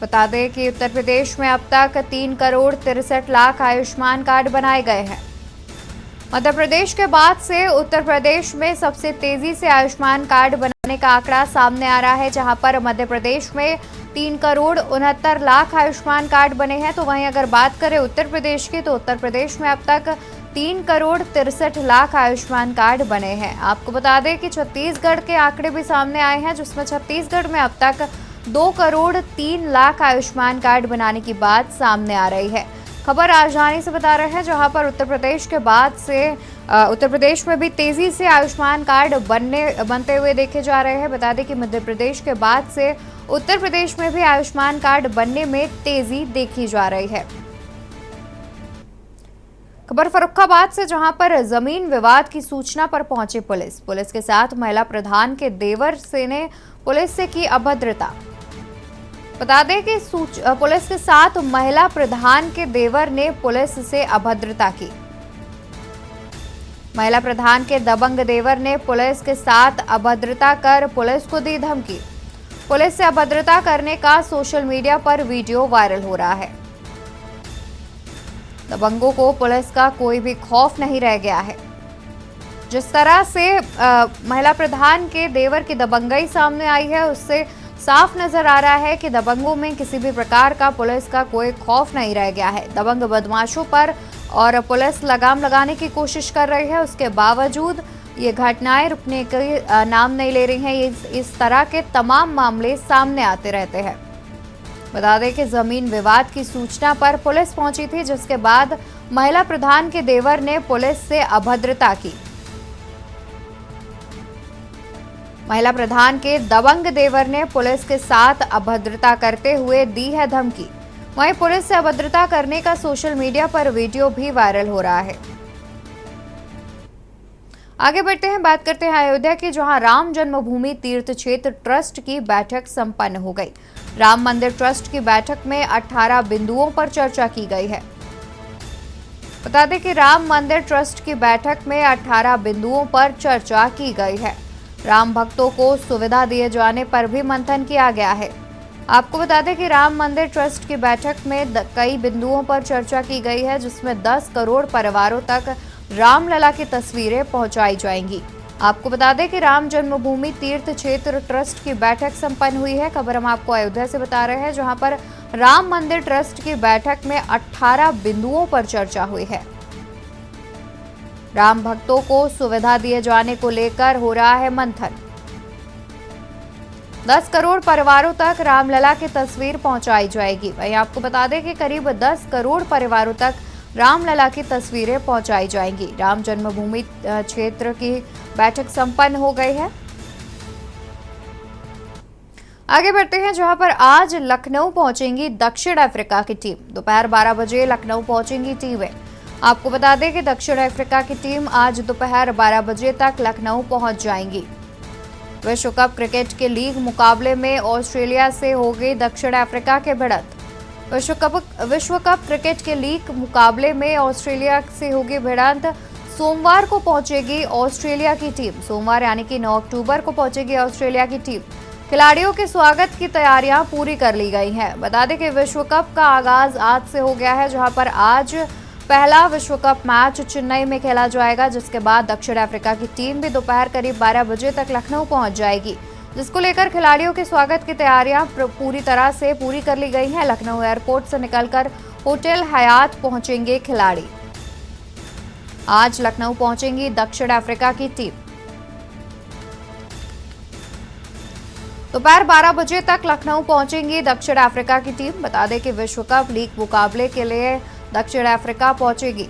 बता दें कि उत्तर प्रदेश में अब तक 3,63 आयुष्मान कार्ड बनाए गए हैं। मध्य प्रदेश के बाद से उत्तर प्रदेश में सबसे तेजी से आयुष्मान कार्ड बनाने का आंकड़ा सामने आ रहा है, जहां पर मध्य प्रदेश में 3,69 आयुष्मान कार्ड बने हैं। तो वहीं अगर बात करें उत्तर प्रदेश की तो उत्तर प्रदेश में अब तक 3,63 आयुष्मान कार्ड बने हैं। आपको बता दें कि छत्तीसगढ़ के आंकड़े भी सामने आए हैं, जिसमें छत्तीसगढ़ में अब तक 2 करोड़ 3 लाख आयुष्मान कार्ड बनाने की बात सामने आ रही है। खबर राजधानी से बता रहे हैं, जहां पर उत्तर प्रदेश में भी तेजी से आयुष्मान कार्ड बनते हुए देखे जा रहे हैं। बता दें कि मध्य प्रदेश के बाद से उत्तर प्रदेश में भी आयुष्मान कार्ड बनने में तेजी देखी जा रही है। खबर फर्रुखाबाद से, जहां पर जमीन विवाद की सूचना पर पहुंची पुलिस के साथ महिला प्रधान के देवर से ने पुलिस से की अभद्रता। बता दें कि पुलिस के साथ महिला प्रधान के देवर ने पुलिस से अभद्रता की। महिला प्रधान के दबंग देवर ने पुलिस के साथ अभद्रता कर पुलिस को दी धमकी। पुलिस से अभद्रता करने का सोशल मीडिया पर वीडियो वायरल हो रहा है। दबंगों को पुलिस का कोई भी खौफ नहीं रह गया है। जिस तरह से महिला प्रधान के देवर की दबंगई सामने आई है, उससे साफ नजर आ रहा है कि दबंगों में किसी भी प्रकार का पुलिस का कोई खौफ नहीं रह गया है। दबंग बदमाशों पर और पुलिस लगाम लगाने की कोशिश कर रही है, उसके बावजूद ये घटनाएं रुकने के नाम नहीं ले रही हैं। इस तरह के तमाम मामले सामने आते रहते हैं। बता दें कि जमीन विवाद की सूचना पर पुलिस पहुंची थी, जिसके बाद महिला प्रधान के देवर ने पुलिस से अभद्रता की। महिला प्रधान के दबंग देवर ने पुलिस के साथ अभद्रता करते हुए दी है धमकी। वहीं पुलिस से अभद्रता करने का सोशल मीडिया पर वीडियो भी वायरल हो रहा है। आगे बढ़ते हैं, बात करते हैं अयोध्या की, जहां राम जन्मभूमि तीर्थ क्षेत्र ट्रस्ट की बैठक संपन्न हो गई। राम मंदिर ट्रस्ट की बैठक में 18 बिंदुओं पर चर्चा की गई है। बता दें कि राम मंदिर ट्रस्ट की बैठक में 18 बिंदुओं पर चर्चा की गई है। राम भक्तों को सुविधा दिए जाने पर भी मंथन किया गया है। आपको बता दें कि राम मंदिर ट्रस्ट की बैठक में कई बिंदुओं पर चर्चा की गई है, जिसमें 10 करोड़ परिवारों तक रामलला की तस्वीरें पहुंचाई जाएंगी। आपको बता दें कि राम जन्मभूमि तीर्थ क्षेत्र ट्रस्ट की बैठक संपन्न हुई है। खबर हम आपको अयोध्या से बता रहे हैं, जहां पर राम मंदिर ट्रस्ट की बैठक में 18 बिंदुओं पर चर्चा हुई है। राम भक्तों को सुविधा दिए जाने को लेकर हो रहा है मंथन। 10 करोड़ परिवारों तक रामलला की तस्वीर पहुंचाई जाएगी। वहीं आपको बता दें कि करीब 10 करोड़ परिवारों तक रामलला की तस्वीरें पहुंचाई जाएंगी। राम जन्मभूमि क्षेत्र की बैठक संपन्न हो गई है। आगे बढ़ते हैं, जहां पर आज लखनऊ पहुंचेंगी दक्षिण अफ्रीका की टीम। दोपहर 12 बजे लखनऊ पहुंचेंगी टीमें। आपको बता दें कि दक्षिण अफ्रीका की टीम आज दोपहर 12 बजे तक लखनऊ पहुंच जाएंगी। विश्व कप क्रिकेट के लीग मुकाबले में ऑस्ट्रेलिया से होगी दक्षिण अफ्रीका के भिड़ंत। विश्व कप क्रिकेट के लीग मुकाबले में ऑस्ट्रेलिया से होगी भिड़ंत। सोमवार को पहुंचेगी ऑस्ट्रेलिया की टीम। सोमवार यानी कि 9 अक्टूबर को पहुंचेगी ऑस्ट्रेलिया की टीम। खिलाड़ियों के स्वागत की तैयारियां पूरी कर ली गई हैं। बता दें कि विश्व कप का आगाज आज से हो गया है, जहां पर आज पहला विश्व कप मैच चेन्नई में खेला जाएगा, जिसके बाद दक्षिण अफ्रीका की टीम भी दोपहर करीब 12 बजे तक लखनऊ पहुंच जाएगी, जिसको लेकर खिलाड़ियों के स्वागत की तैयारियां पूरी तरह से पूरी कर ली गई हैं। लखनऊ एयरपोर्ट से निकलकर होटल हयात पहुंचेंगे खिलाड़ी। आज लखनऊ पहुंचेंगी दक्षिण अफ्रीका की टीम। दोपहर 12 बजे तक लखनऊ पहुंचेंगी दक्षिण अफ्रीका की टीम। बता दें कि विश्व कप लीग मुकाबले के लिए दक्षिण अफ्रीका पहुंचेगी।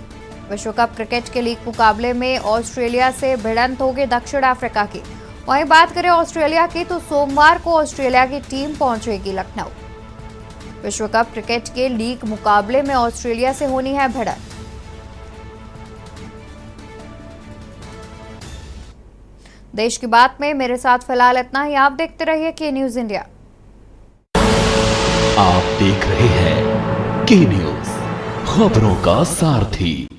विश्व कप क्रिकेट के लीग मुकाबले में ऑस्ट्रेलिया से भिड़ंत होगी दक्षिण अफ्रीका की। वहीं बात करें ऑस्ट्रेलिया की, तो सोमवार को ऑस्ट्रेलिया की टीम पहुंचेगी लखनऊ। विश्व कप क्रिकेट के लीग मुकाबले में ऑस्ट्रेलिया से होनी है भिड़ंत। देश की बात में मेरे साथ फिलहाल इतना ही। आप देखते रहिए के न्यूज इंडिया। आप देख रहे हैं के न्यूज, खबरों का सारथी।